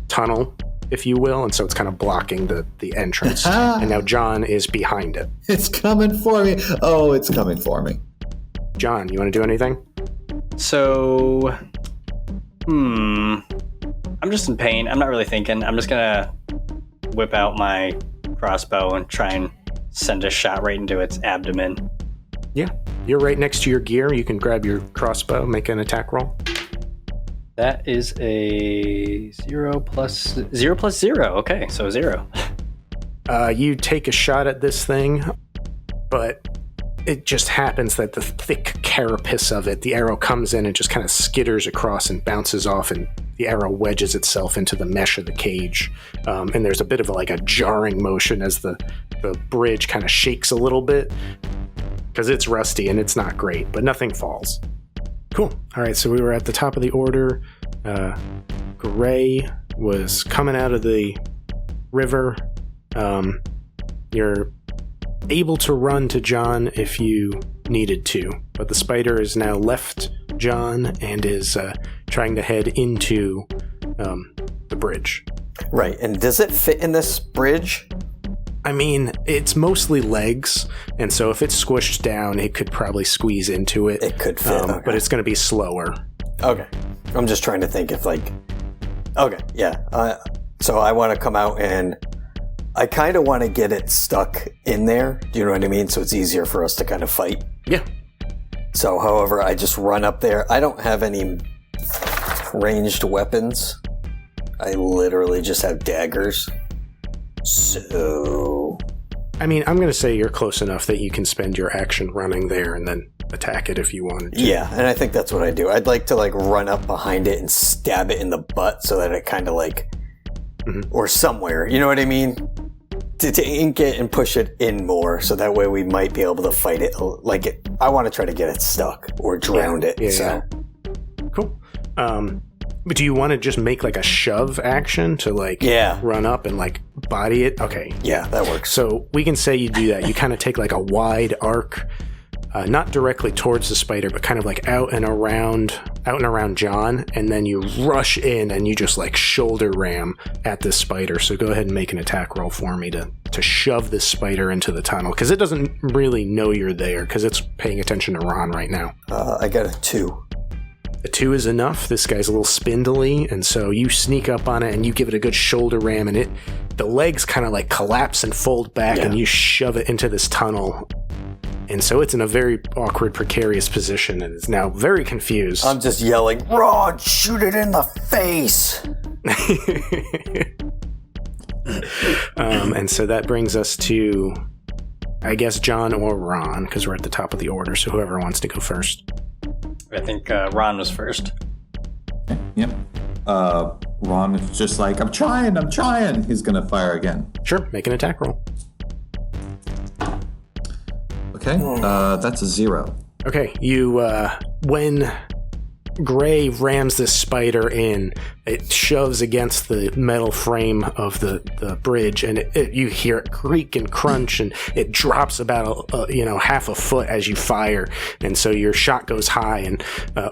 tunnel, if you will. And so it's kind of blocking the entrance. And now John is behind it. It's coming for me. Oh, it's coming for me. John, you want to do anything? So, I'm just in pain. I'm not really thinking. I'm just going to whip out my crossbow and try and send a shot right into its abdomen. Yeah. You're right next to your gear. You can grab your crossbow, make an attack roll. That is a 0 plus 0 plus 0. Okay, so 0. You take a shot at this thing, but it just happens that the thick carapace of it, the arrow comes in and just kind of skitters across and bounces off, and the arrow wedges itself into the mesh of the cage. And there's a bit of a jarring motion as the bridge kind of shakes a little bit, because it's rusty and it's not great, but nothing falls. Cool. All right, so we were at the top of the order. Gray was coming out of the river. You're able to run to John if you needed to, but the spider is now left John and is trying to head into the bridge. Right, and does it fit in this bridge? I mean, it's mostly legs, and so if it's squished down, it could probably squeeze into it. It could fit, okay. But it's going to be slower. Okay. I'm just trying to think if, like... Okay, yeah. So I want to come out and... I kind of want to get it stuck in there. Do you know what I mean? So it's easier for us to kind of fight. Yeah. So, however, I just run up there. I don't have any ranged weapons. I literally just have daggers. So... I mean, I'm going to say you're close enough that you can spend your action running there and then attack it if you wanted to. Yeah, and I think that's what I do. I'd like to, like, run up behind it and stab it in the butt so that it kind of, like... Mm-hmm. Or somewhere, you know what I mean? To ink it and push it in more, so that way we might be able to fight it. Like it, I want to try to get it stuck or drown it. Yeah, so cool. But do you want to just make like a shove action to like run up and like body it? Okay. Yeah, that works. So we can say you do that. You kind of take like a wide arc, not directly towards the spider, but kind of like out and around John, and then you rush in and you just like shoulder ram at this spider. So go ahead and make an attack roll for me to shove this spider into the tunnel, because it doesn't really know you're there because it's paying attention to Ron right now. I got a 2. A 2 is enough. This guy's a little spindly, and so you sneak up on it and you give it a good shoulder ram, and the legs kind of like collapse and fold back, and you shove it into this tunnel. And so it's in a very awkward, precarious position and is now very confused. I'm just yelling, Ron, shoot it in the face! And so that brings us to, I guess, John or Ron, because we're at the top of the order, so whoever wants to go first. I think Ron was first. Yep. Ron is just like, I'm trying. He's going to fire again. Sure, make an attack roll. Okay, that's a 0. Okay, you, when Gray rams this spider in, it shoves against the metal frame of the bridge, and you hear it creak and crunch, and it drops about half a foot as you fire, and so your shot goes high and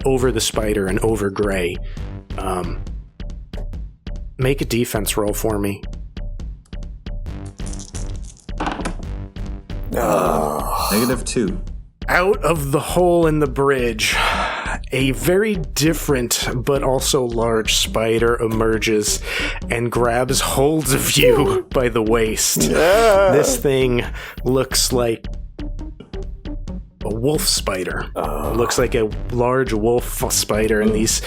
over the spider and over Gray. Make a defense roll for me. -2. Out of the hole in the bridge, a very different but also large spider emerges and grabs hold of you by the waist. This thing looks like a wolf spider. Looks like a large wolf spider, and these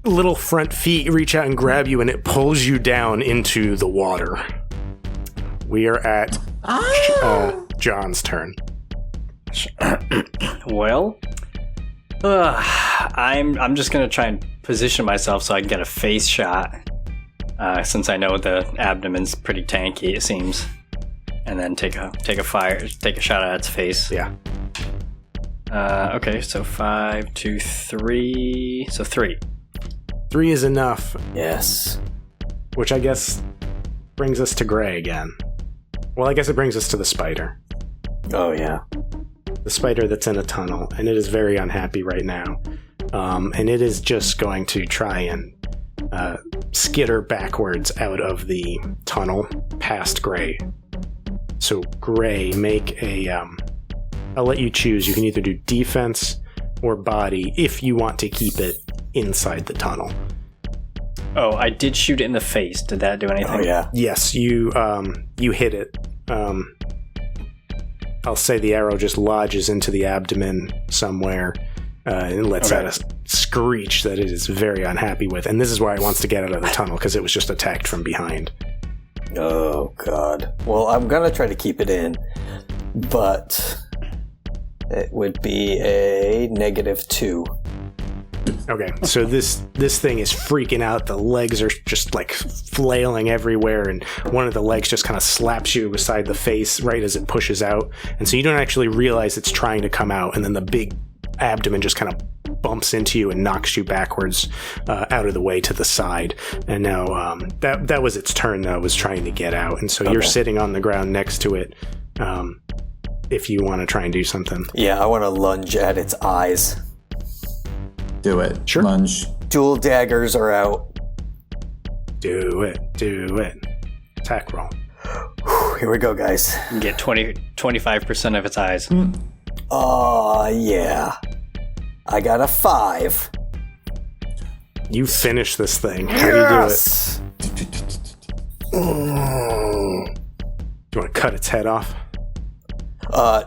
little front feet reach out and grab you, and it pulls you down into the water. We are at John's turn. Well, I'm just gonna try and position myself so I can get a face shot, since I know the abdomen's pretty tanky, it seems, and then take a shot at its face. Yeah. Okay, so 5, 2, 3, so 3. 3 is enough. Yes. Which I guess brings us to Gray again. Well, I guess it brings us to the spider. Oh, yeah. The spider that's in a tunnel, and it is very unhappy right now. And it is just going to try and skitter backwards out of the tunnel past Gray. So Gray, make a... I'll let you choose. You can either do defense or body if you want to keep it inside the tunnel. Oh, I did shoot it in the face. Did that do anything? Oh, yeah. Yes, you hit it. I'll say the arrow just lodges into the abdomen somewhere and lets out a screech that it is very unhappy with. And this is why it wants to get out of the tunnel, because it was just attacked from behind. Oh, God. Well, I'm going to try to keep it in, but it would be a -2. Okay, so this thing is freaking out. The legs are just like flailing everywhere, and one of the legs just kind of slaps you beside the face right as it pushes out. And so you don't actually realize it's trying to come out, and then the big abdomen just kind of bumps into you and knocks you backwards out of the way to the side. And now that was its turn, though, was trying to get out. And so you're sitting on the ground next to it if you want to try and do something. Yeah, I want to lunge at its eyes. Do it. Sure. Lunge. Dual daggers are out. Do it. Attack roll. Here we go, guys. You get 25% of its eyes. Yeah. I got a 5. You finish this thing. How do you do it? Do you want to cut its head off?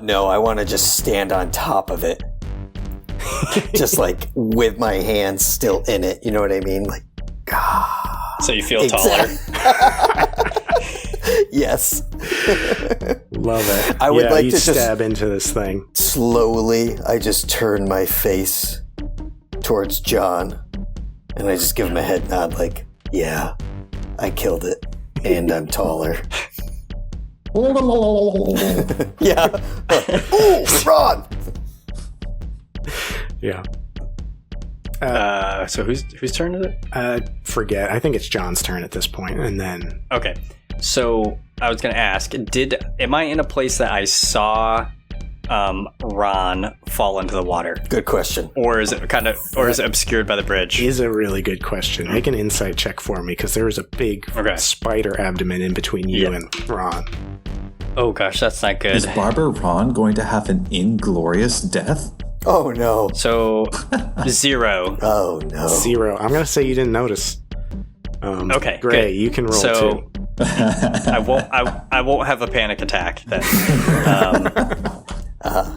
No, I want to just stand on top of it. Just like with my hands still in it. You know what I mean? Like, So you feel taller. Yes. Love it. I would like you to just stab into this thing. Slowly, I just turn my face towards John, and I just give him a head nod like, yeah, I killed it, and I'm taller. Yeah. Oh, Ron! Yeah. So whose turn is it? Forget. I think it's John's turn at this point, and then... Okay. So I was going to ask, am I in a place that I saw Ron fall into the water? Good question. Or is it obscured by the bridge? Is a really good question. Make an insight check for me, because there is a big spider abdomen in between you and Ron. Oh gosh, that's not good. Is Barber Ron going to have an inglorious death? Oh, no. So, 0. Oh, no. 0. I'm going to say you didn't notice. Okay, Gray, good. you can roll so, too. I won't have a panic attack then.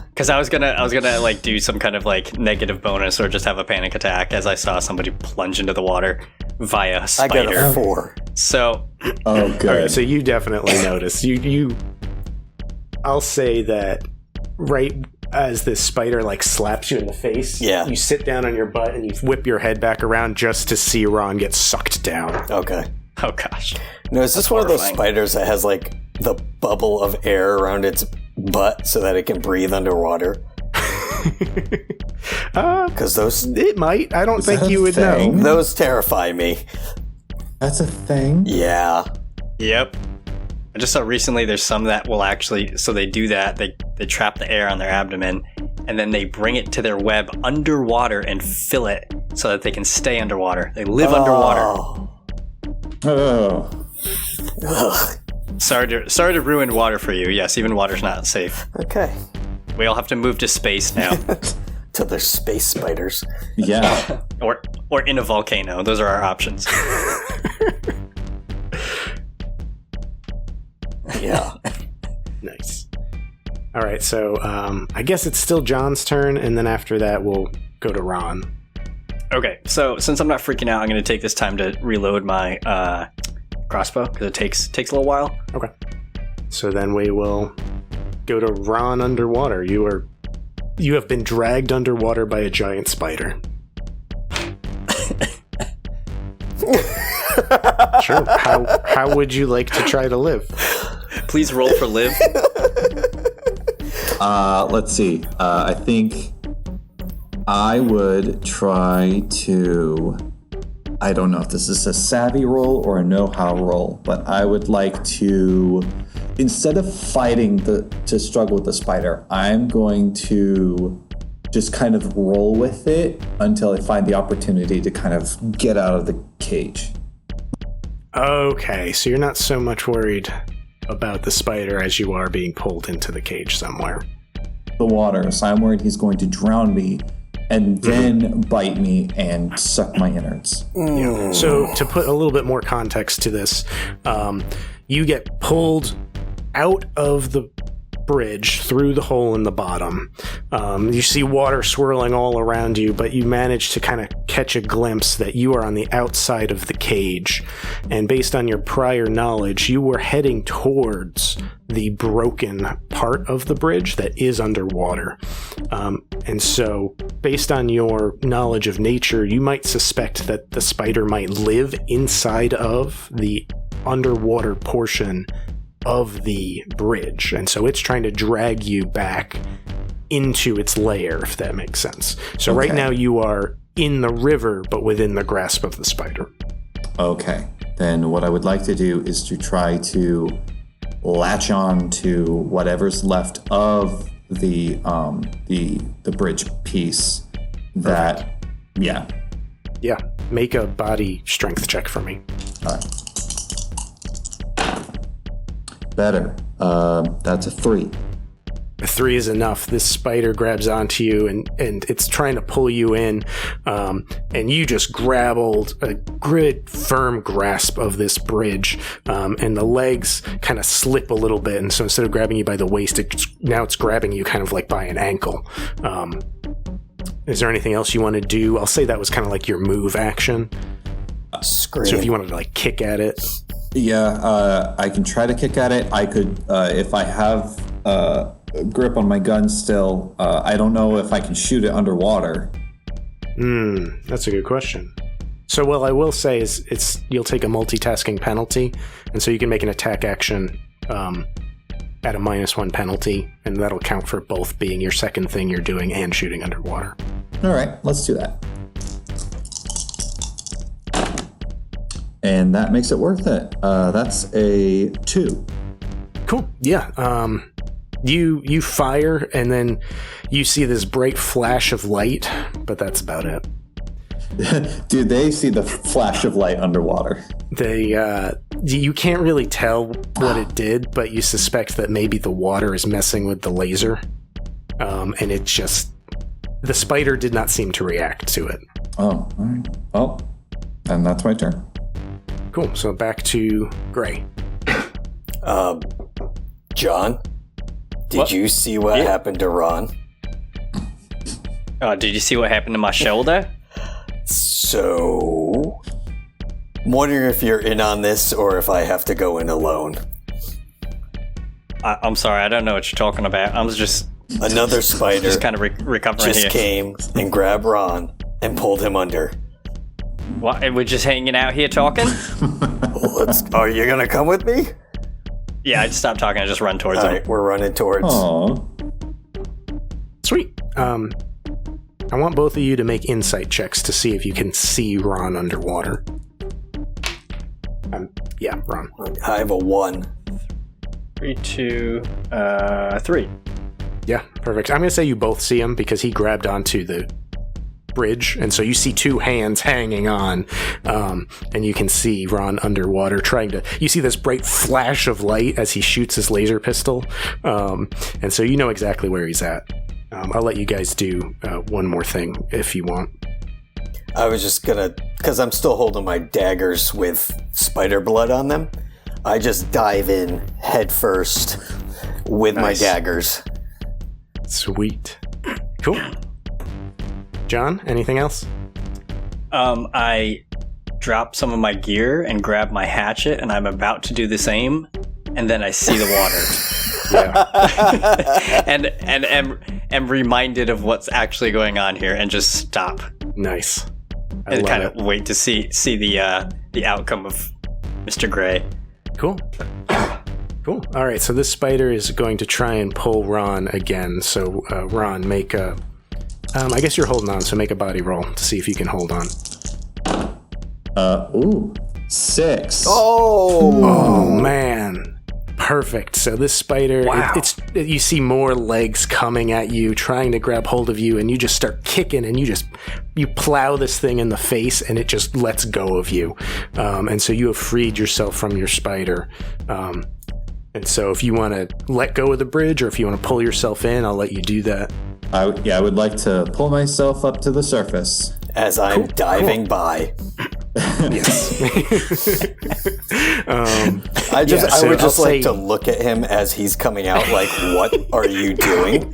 Because I was gonna like do some kind of like negative bonus or just have a panic attack as I saw somebody plunge into the water via a spider. I got a 4. So, Oh, good. All right, so you definitely notice. You. I'll say that right as this spider like slaps you in the face, you sit down on your butt and you whip your head back around just to see Ron get sucked down. Okay. oh gosh. No, is this one of those spiders that has like the bubble of air around its butt so that it can breathe underwater? Because those... It might. I don't think you would know. Those terrify me. That's a thing? Yeah. Yep. I just saw recently there's some that will actually, so they do that, they trap the air on their abdomen, and then they bring it to their web underwater and fill it so that they can stay underwater. They live underwater. Oh. Ugh. Sorry to ruin water for you. Yes, even water's not safe. Okay. We all have to move to space now. Till there's space spiders. Yeah. or in a volcano. Those are our options. Yeah. Nice. All right, so I guess it's still John's turn, and then after that we'll go to Ron. Okay, so since I'm not freaking out, I'm going to take this time to reload my crossbow, because it takes a little while. Okay. So then we will go to Ron underwater. You have been dragged underwater by a giant spider. Sure. How would you like to try to live? Please roll for live. Let's see. I think I would try to... I don't know if this is a savvy roll or a know-how roll, but I would like to, instead of fighting to struggle with the spider, I'm going to just kind of roll with it until I find the opportunity to kind of get out of the cage. Okay, so you're not so much worried about the spider as you are being pulled into the cage somewhere. The water, so I'm worried he's going to drown me and then bite me and suck my innards. Yeah. So to put a little bit more context to this, you get pulled out of the bridge through the hole in the bottom. You see water swirling all around you, but you manage to kind of catch a glimpse that you are on the outside of the cage. And based on your prior knowledge, you were heading towards the broken part of the bridge that is underwater. And so, based on your knowledge of nature, you might suspect that the spider might live inside of the underwater portion of the bridge, and so it's trying to drag you back into its lair, if that makes sense. So right now you are in the river, but within the grasp of the spider. Okay, then what I would like to do is to try to latch on to whatever's left of the bridge piece that Yeah. Yeah. Make a body strength check for me. All right. Better. That's a 3. A 3 is enough. This spider grabs onto you and it's trying to pull you in. And you just grab hold, a good, firm grasp of this bridge. And the legs kind of slip a little bit. And so instead of grabbing you by the waist, now it's grabbing you kind of like by an ankle. Is there anything else you want to do? I'll say that was kind of like your move action. Scream. So if you wanted to like kick at it. Yeah, I can try to kick at it. I could, if I have grip on my gun still, I don't know if I can shoot it underwater. That's a good question. So what I will say is you'll take a multitasking penalty, and so you can make an attack action at a -1 penalty, and that'll count for both being your second thing you're doing and shooting underwater. All right, let's do that. And that makes it worth it. That's a 2. Cool. Yeah. You fire, and then you see this bright flash of light, but that's about it. Do they see the flash of light underwater? You can't really tell what it did, but you suspect that maybe the water is messing with the laser. And it just... The spider did not seem to react to it. Oh, all right. Well, and that's my turn. Cool. So back to Gray. John, did you see what happened to Ron? Did you see what happened to my shoulder? So, I'm wondering if you're in on this or if I have to go in alone. I'm sorry, I don't know what you're talking about. I'm just... Another spider just kind of recovering just here. came and grabbed Ron and pulled him under. What? We're just hanging out here talking? Are you gonna come with me? Yeah, I just stopped talking. I just run towards All him. right, we're running towards. Aww. Sweet. I want both of you to make insight checks to see if you can see Ron underwater. Yeah, Ron. I have a 1. 3, 2, 3. Yeah, perfect. I'm going to say you both see him because he grabbed onto the bridge, and so you see 2 hands hanging on, and you can see Ron underwater trying to... You see this bright flash of light as he shoots his laser pistol, and so you know exactly where he's at. I'll let you guys do one more thing if you want. I was just gonna, because I'm still holding my daggers with spider blood on them, I just dive in head first with my daggers. Sweet. Cool. John, anything else? I drop some of my gear and grab my hatchet, and I'm about to do the same, and then I see the water. Yeah. and am reminded of what's actually going on here, and just stop. Nice. And kind of wait to see the outcome of Mr. Gray. Cool. Cool. All right, so this spider is going to try and pull Ron again. So, Ron, make a... I guess you're holding on, so make a body roll to see if you can hold on. 6. Oh, man. Perfect. So this spider, wow. You see more legs coming at you, trying to grab hold of you, and you just start kicking, and you plow this thing in the face, and it just lets go of you. And so you have freed yourself from your spider. And so if you want to let go of the bridge, or if you want to pull yourself in, I'll let you do that. I would like to pull myself up to the surface. As I'm diving by. Yes. I would just like to look at him as he's coming out like, what are you doing?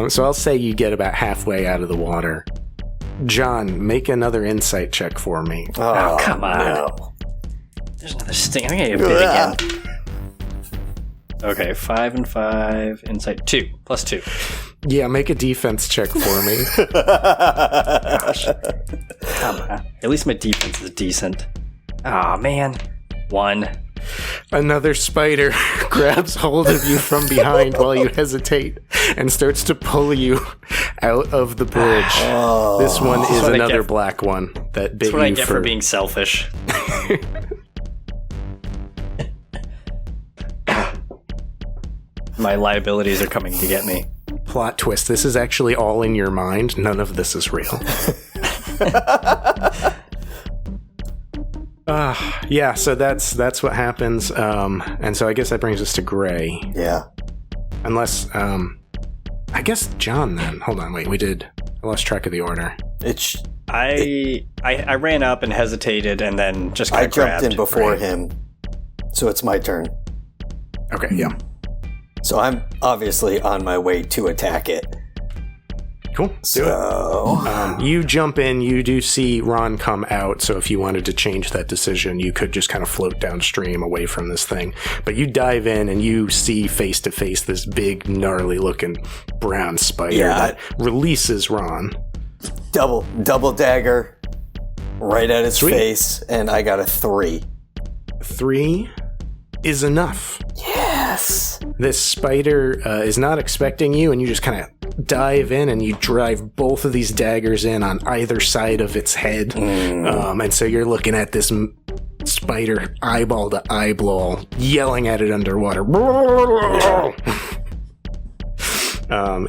So I'll say you get about halfway out of the water. John, make another insight check for me. Oh, come on. No. There's another sting. I'm going to get bit again. Okay, 5 and 5. Insight 2. Plus 2. Yeah, make a defense check for me. Gosh. Come on. At least my defense is decent. Aw, man. 1. Another spider grabs hold of you from behind while you hesitate and starts to pull you out of the bridge. Oh, this one is another black one that bit you. That's what I get for being selfish. My liabilities are coming to get me. plot twist. This is actually all in your mind. None of this is real. Yeah, so that's what happens. And so I guess that brings us to Gray. Yeah. Unless, I guess John then. Hold on, wait, I lost track of the order. I ran up and hesitated and then just I got grabbed. jumped in before him, so it's my turn. Okay, yeah. So I'm obviously on my way to attack it. Cool. Do it. You jump in, you do see Ron come out, so if you wanted to change that decision, you could just kind of float downstream away from this thing. But you dive in and you see face to face this big, gnarly looking brown spider that releases Ron. Double dagger right at its face, and I got a 3. 3 is enough. Yes. This spider is not expecting you, and you just kind of dive in and you drive both of these daggers in on either side of its head. And so you're looking at this spider eyeball to eyeball, yelling at it underwater.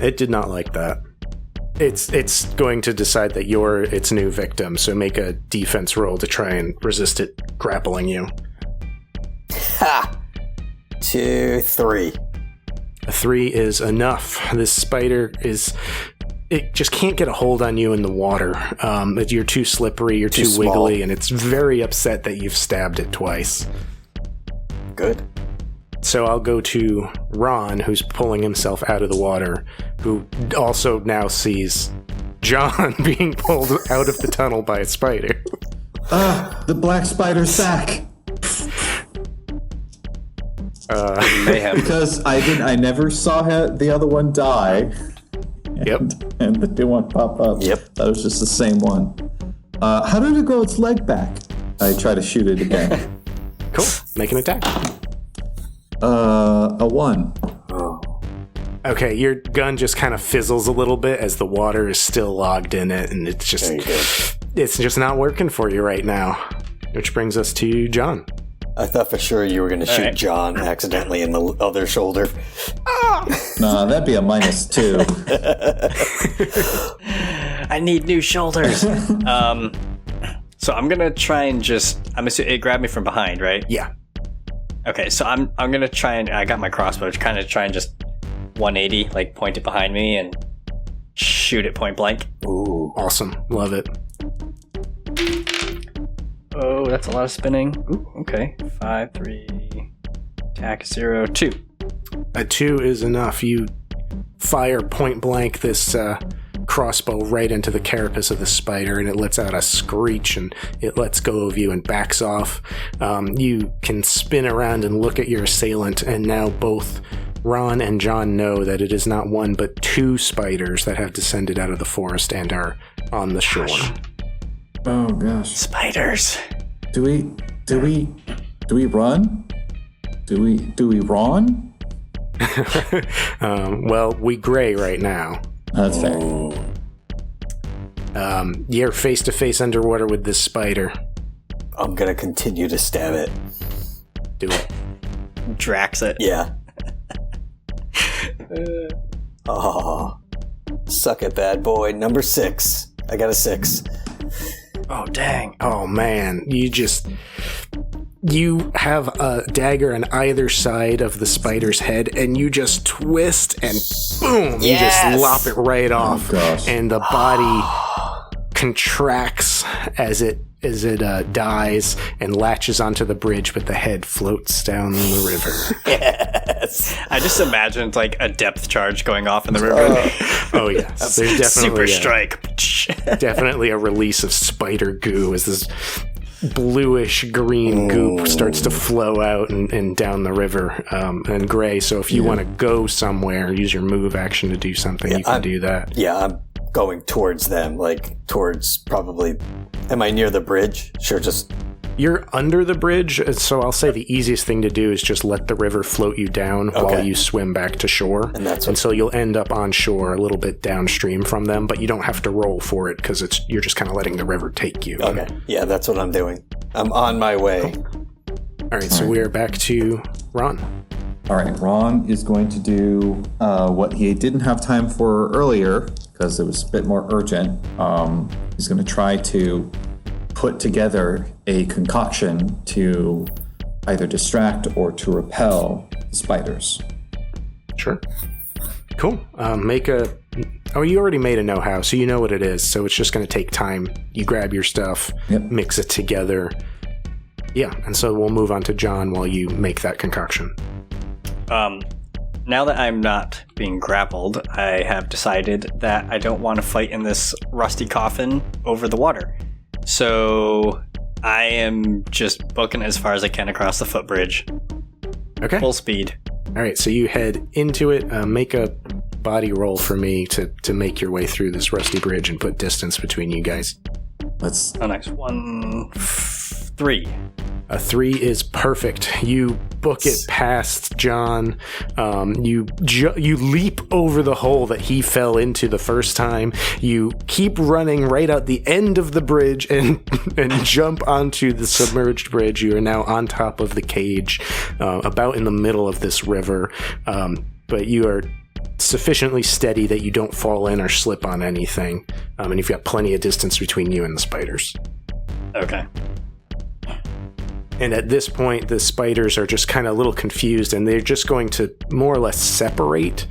It did not like that. It's going to decide that you're its new victim, so make a defense roll to try and resist it grappling you. Ha! 2, 3. A 3 is enough. This spider it just can't get a hold on you in the water. You're too slippery, you're too wiggly, and it's very upset that you've stabbed it twice. Good. So I'll go to Ron, who's pulling himself out of the water, who also now sees John being pulled out of the tunnel by a spider. The black spider sack. Mayhem. Because I never saw the other one die. Yep. And the new one pop up. Yep. That was just the same one. How did it grow its leg back? I try to shoot it again. Cool. Make an attack. A 1. Okay, your gun just kind of fizzles a little bit as the water is still logged in it, and it's just not working for you right now. Which brings us to John. I thought for sure you were going to shoot John accidentally in the other shoulder. Nah, that'd be a -2. I need new shoulders. So I'm gonna try and I'm assuming it grabbed me from behind, right? Yeah. Okay, so I'm gonna try and I got my crossbow to kind of try and just 180, like point it behind me and shoot it point blank. Ooh, awesome. Love it. Oh, that's a lot of spinning. Ooh, okay. 5, 3, attack 0, 2. A 2 is enough. You fire point blank this crossbow right into the carapace of the spider, and it lets out a screech, and it lets go of you and backs off. You can spin around and look at your assailant, and now both Ron and John know that it is not one but 2 spiders that have descended out of the forest and are on the shore. Oh gosh. Spiders. Do we run? Do we run? Well, we gray right now. That's fair. You're face to face underwater with this spider. I'm going to continue to stab it. Do it. Drax it. Yeah. Oh. Suck it, bad boy. Number 6. I got a 6. Oh, dang. Oh, man. You have a dagger on either side of the spider's head, and you just twist, and boom! Yes! You just lop it right off. Gosh. And the body contracts as it dies and latches onto the bridge, but the head floats down the river. Yes. I just imagined like a depth charge going off in the river. Oh, yes. There's definitely Super strike. definitely a release of spider goo as this bluish green goop starts to flow out and down the river and gray. So if you want to go somewhere, use your move action to do something, you can do that. Yeah, I'm going towards them, like towards probably... Am I near the bridge? Sure, just... You're under the bridge, so I'll say the easiest thing to do is just let the river float you down while you swim back to shore. And so you'll end up on shore a little bit downstream from them, but you don't have to roll for it because you're just kind of letting the river take you. Okay, yeah, that's what I'm doing. I'm on my way. All right, so we're back to Ron. All right, Ron is going to do what he didn't have time for earlier because it was a bit more urgent. He's going to try to put together a concoction to either distract or to repel the spiders. Sure. Cool. You already made a know-how, so you know what it is. So it's just going to take time. You grab your stuff, mix it together. Yeah, and so we'll move on to John while you make that concoction. Now that I'm not being grappled, I have decided that I don't want to fight in this rusty coffin over the water. So I am just booking as far as I can across the footbridge. Okay. Full speed. All right, so you head into it. Make a body roll for me to make your way through this rusty bridge and put distance between you guys. Oh, nice. 1, 3. A 3 is perfect. You book it past John. You leap over the hole that he fell into the first time. You keep running right out the end of the bridge and jump onto the submerged bridge. You are now on top of the cage, about in the middle of this river. But you are sufficiently steady that you don't fall in or slip on anything. And you've got plenty of distance between you and the spiders. Okay. And at this point, the spiders are just kind of a little confused, and they're just going to more or less separate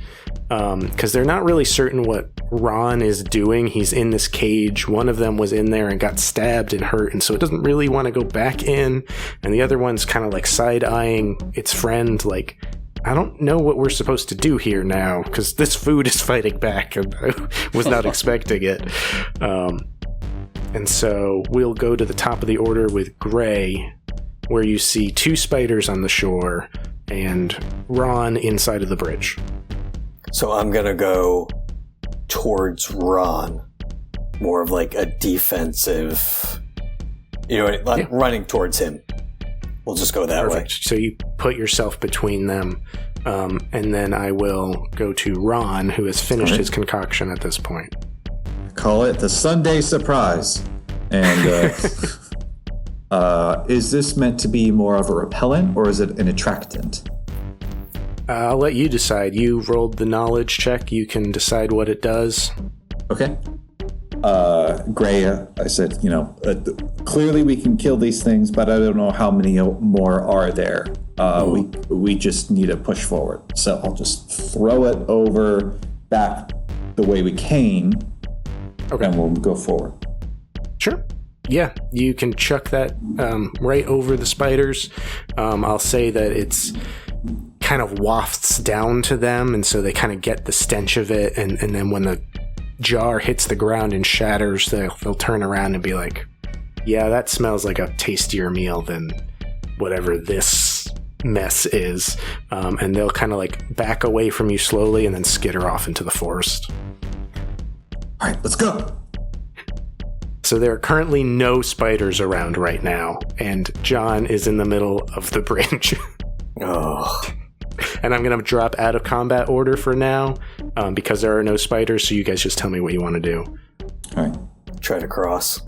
because they're not really certain what Ron is doing. He's in this cage. One of them was in there and got stabbed and hurt, and so it doesn't really want to go back in. And the other one's kind of like side-eyeing its friend, like, I don't know what we're supposed to do here now because this food is fighting back, and I was not expecting it. And so we'll go to the top of the order with Gray, where you see 2 spiders on the shore and Ron inside of the bridge. So I'm going to go towards Ron. More of like a defensive, running towards him. We'll just go that Perfect. way. So you put yourself between them. And then I will go to Ron, who has finished his concoction at this point. Call it the Sunday surprise. And is this meant to be more of a repellent or is it an attractant? I'll let you decide. You rolled the knowledge check. You can decide what it does. Okay. Gray, I said, clearly we can kill these things, but I don't know how many more are there. We just need to push forward. So I'll just throw it over back the way we came, and we'll go forward. Sure. Yeah, you can chuck that right over the spiders. I'll say that it's kind of wafts down to them, and so they kind of get the stench of it, and then when the jar hits the ground and shatters, they'll turn around and be like, yeah, that smells like a tastier meal than whatever this mess is. And they'll kind of like back away from you slowly and then skitter off into the forest. All right, let's go. So there are currently no spiders around right now, and John is in the middle of the bridge. Oh. And I'm going to drop out of combat order for now, because there are no spiders, so you guys just tell me what you want to do. All right. Try to cross.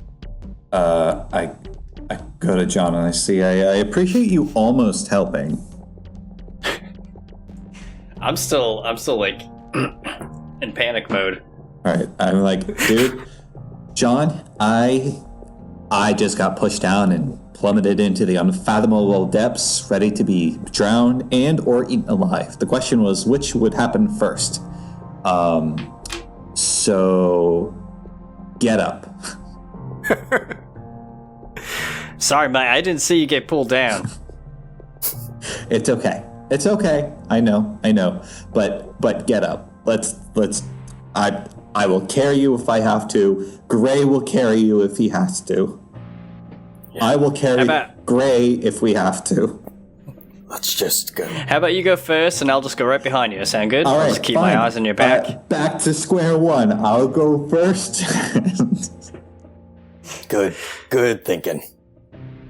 I go to John and I see, I appreciate you almost helping. I'm still like in panic mode. All right, I'm like, dude, John, I just got pushed down and plummeted into the unfathomable depths, ready to be drowned and or eaten alive. The question was, which would happen first? So get up. Sorry, Mike, I didn't see you get pulled down. It's okay. It's okay. I know. But get up. I will carry you if I have to. Gray will carry you if he has to. Yeah. I will carry Gray if we have to. Let's just go. How about you go first and I'll just go right behind you? Sound good? All right, I'll just keep my eyes on your back. Back to square one. I'll go first. Good thinking.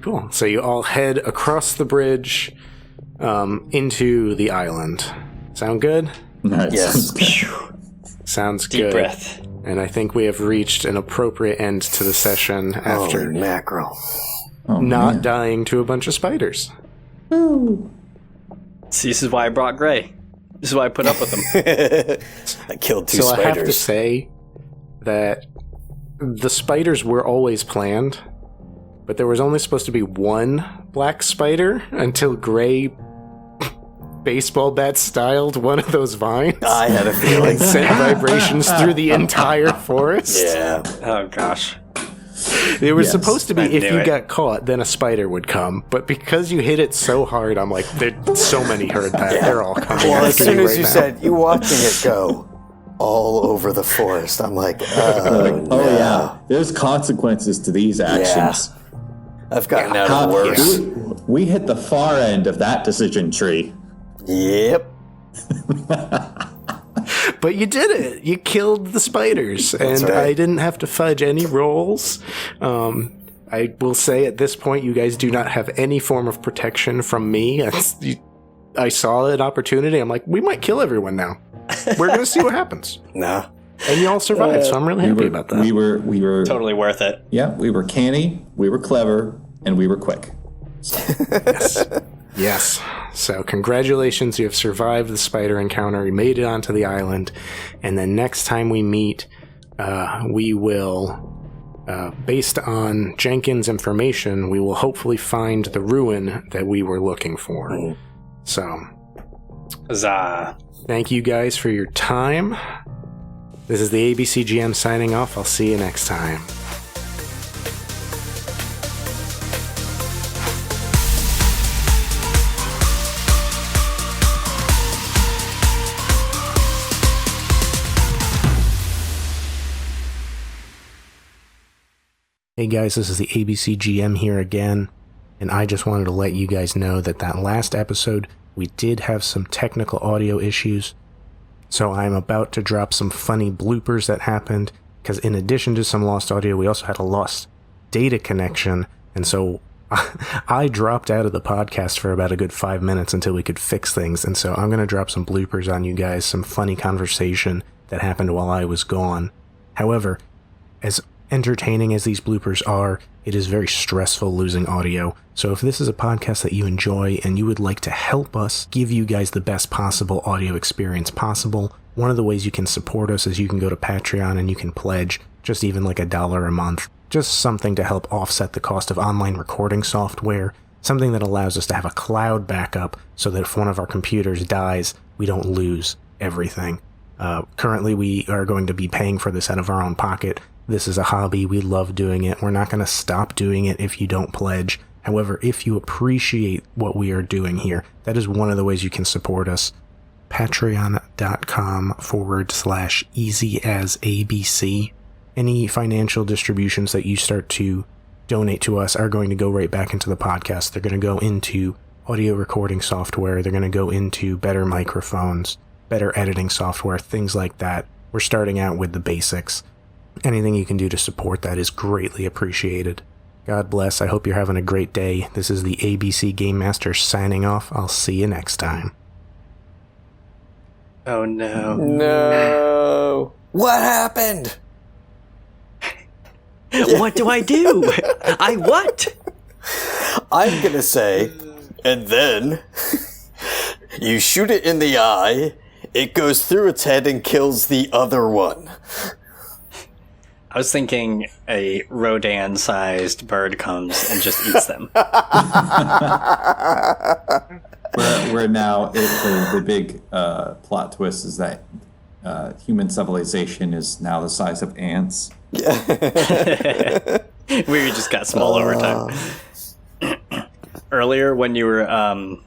Cool. So you all head across the bridge into the island. Sound good? Nice. Yes. Sounds Deep good. breath. And I think we have reached an appropriate end to the session after Holy mackerel. not dying to a bunch of spiders. Ooh. See, this is why I brought Gray. This is why I put up with him. I killed 2 So spiders. I have to say that the spiders were always planned, but there was only supposed to be one black spider until Gray baseball bat styled one of those vines. I had a feeling. And sent vibrations through the entire forest. Yeah. Oh, gosh. It was Yes, supposed to be I if knew you it. got caught, then a spider would come. But because you hit it so hard, I'm like, so many heard that. Yeah. They're all coming Well, as after soon you as right you now. said, you watching it go all over the forest, I'm like, oh, Oh no. yeah, there's consequences to these actions. I've gotten out of the worst. We hit the far end of that decision tree. Yep. But you did it. You killed the spiders, and right. I didn't have to fudge any rolls. I will say at this point, you guys do not have any form of protection from me. I saw an opportunity. I'm like, we might kill everyone now. We're going to see what happens. Nah. And you all survived, so I'm really happy about that. We were Totally worth it. Yeah, we were canny, we were clever, and we were quick. Yes. So congratulations, you have survived the spider encounter. You made it onto the island. And then next time we meet, we will, based on Jenkins' information, we will hopefully find the ruin that we were looking for. So Huzzah. thank you guys for your time. This is the ABCGM signing off. I'll see you next time. Hey guys, this is the ABCGM here again, and I just wanted to let you guys know that last episode, we did have some technical audio issues, so I'm about to drop some funny bloopers that happened, because in addition to some lost audio, we also had a lost data connection, and so I dropped out of the podcast for about a good 5 minutes until we could fix things, and so I'm going to drop some bloopers on you guys, some funny conversation that happened while I was gone. However, as entertaining as these bloopers are, it is very stressful losing audio. So if this is a podcast that you enjoy and you would like to help us give you guys the best possible audio experience possible, one of the ways you can support us is you can go to Patreon and you can pledge just even like $1 a month. Just something to help offset the cost of online recording software, something that allows us to have a cloud backup so that if one of our computers dies, we don't lose everything. Currently, we are going to be paying for this out of our own pocket. This is a hobby. We love doing it. We're not going to stop doing it if you don't pledge. However, if you appreciate what we are doing here, that is one of the ways you can support us. Patreon.com/easyasabc. Any financial distributions that you start to donate to us are going to go right back into the podcast. They're going to go into audio recording software. They're going to go into better microphones, better editing software, things like that. We're starting out with the basics. Anything you can do to support that is greatly appreciated. God bless. I hope you're having a great day. This is the ABC Game Master signing off. I'll see you next time. Oh no. No. What happened? What do I do? What? I'm gonna say, and then you shoot it in the eye, it goes through its head and kills the other one. I was thinking a Rodan-sized bird comes and just eats them. We're now, the big plot twist is that human civilization is now the size of ants. We just got small over time. Earlier, when you were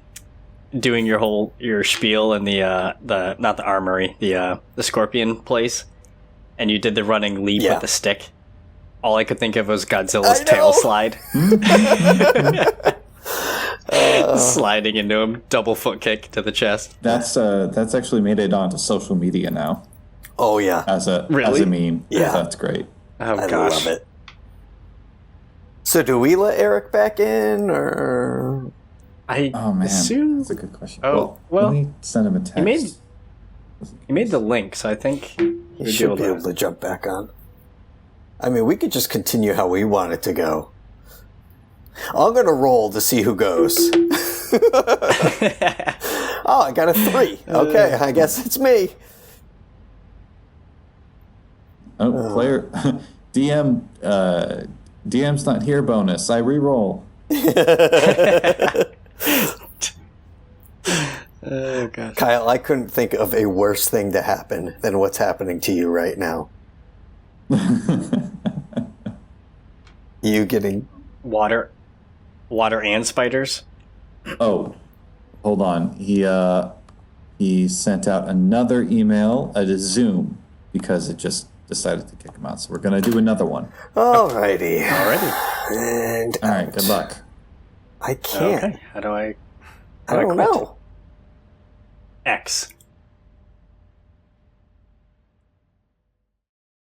doing your spiel in the not the armory, the scorpion place, and you did the running leap with the stick, all I could think of was Godzilla's tail slide. Sliding into him, double foot kick to the chest. That's actually made it onto social media now. Oh yeah, As a Really? meme. Yeah. That's great. Oh I gosh. love it. So do we let Eric back in, or I Oh man, assume that's a good question. Oh, well, let me send him a text. he made the link, so I think he should be able to jump back on? I mean, we could just continue how we want it to go. I'm gonna roll to see who goes. Oh, I got a 3. Okay, I guess it's me. Oh, player DM's not here bonus. I re-roll. Oh gosh. Kyle, I couldn't think of a worse thing to happen than what's happening to you right now. You getting Water and spiders. Oh, hold on. He sent out another email at a Zoom because it just decided to kick him out. So we're gonna do another one. Alrighty. Already. And All right. Good luck. I can't. Okay. How do I I don't quit? know. X.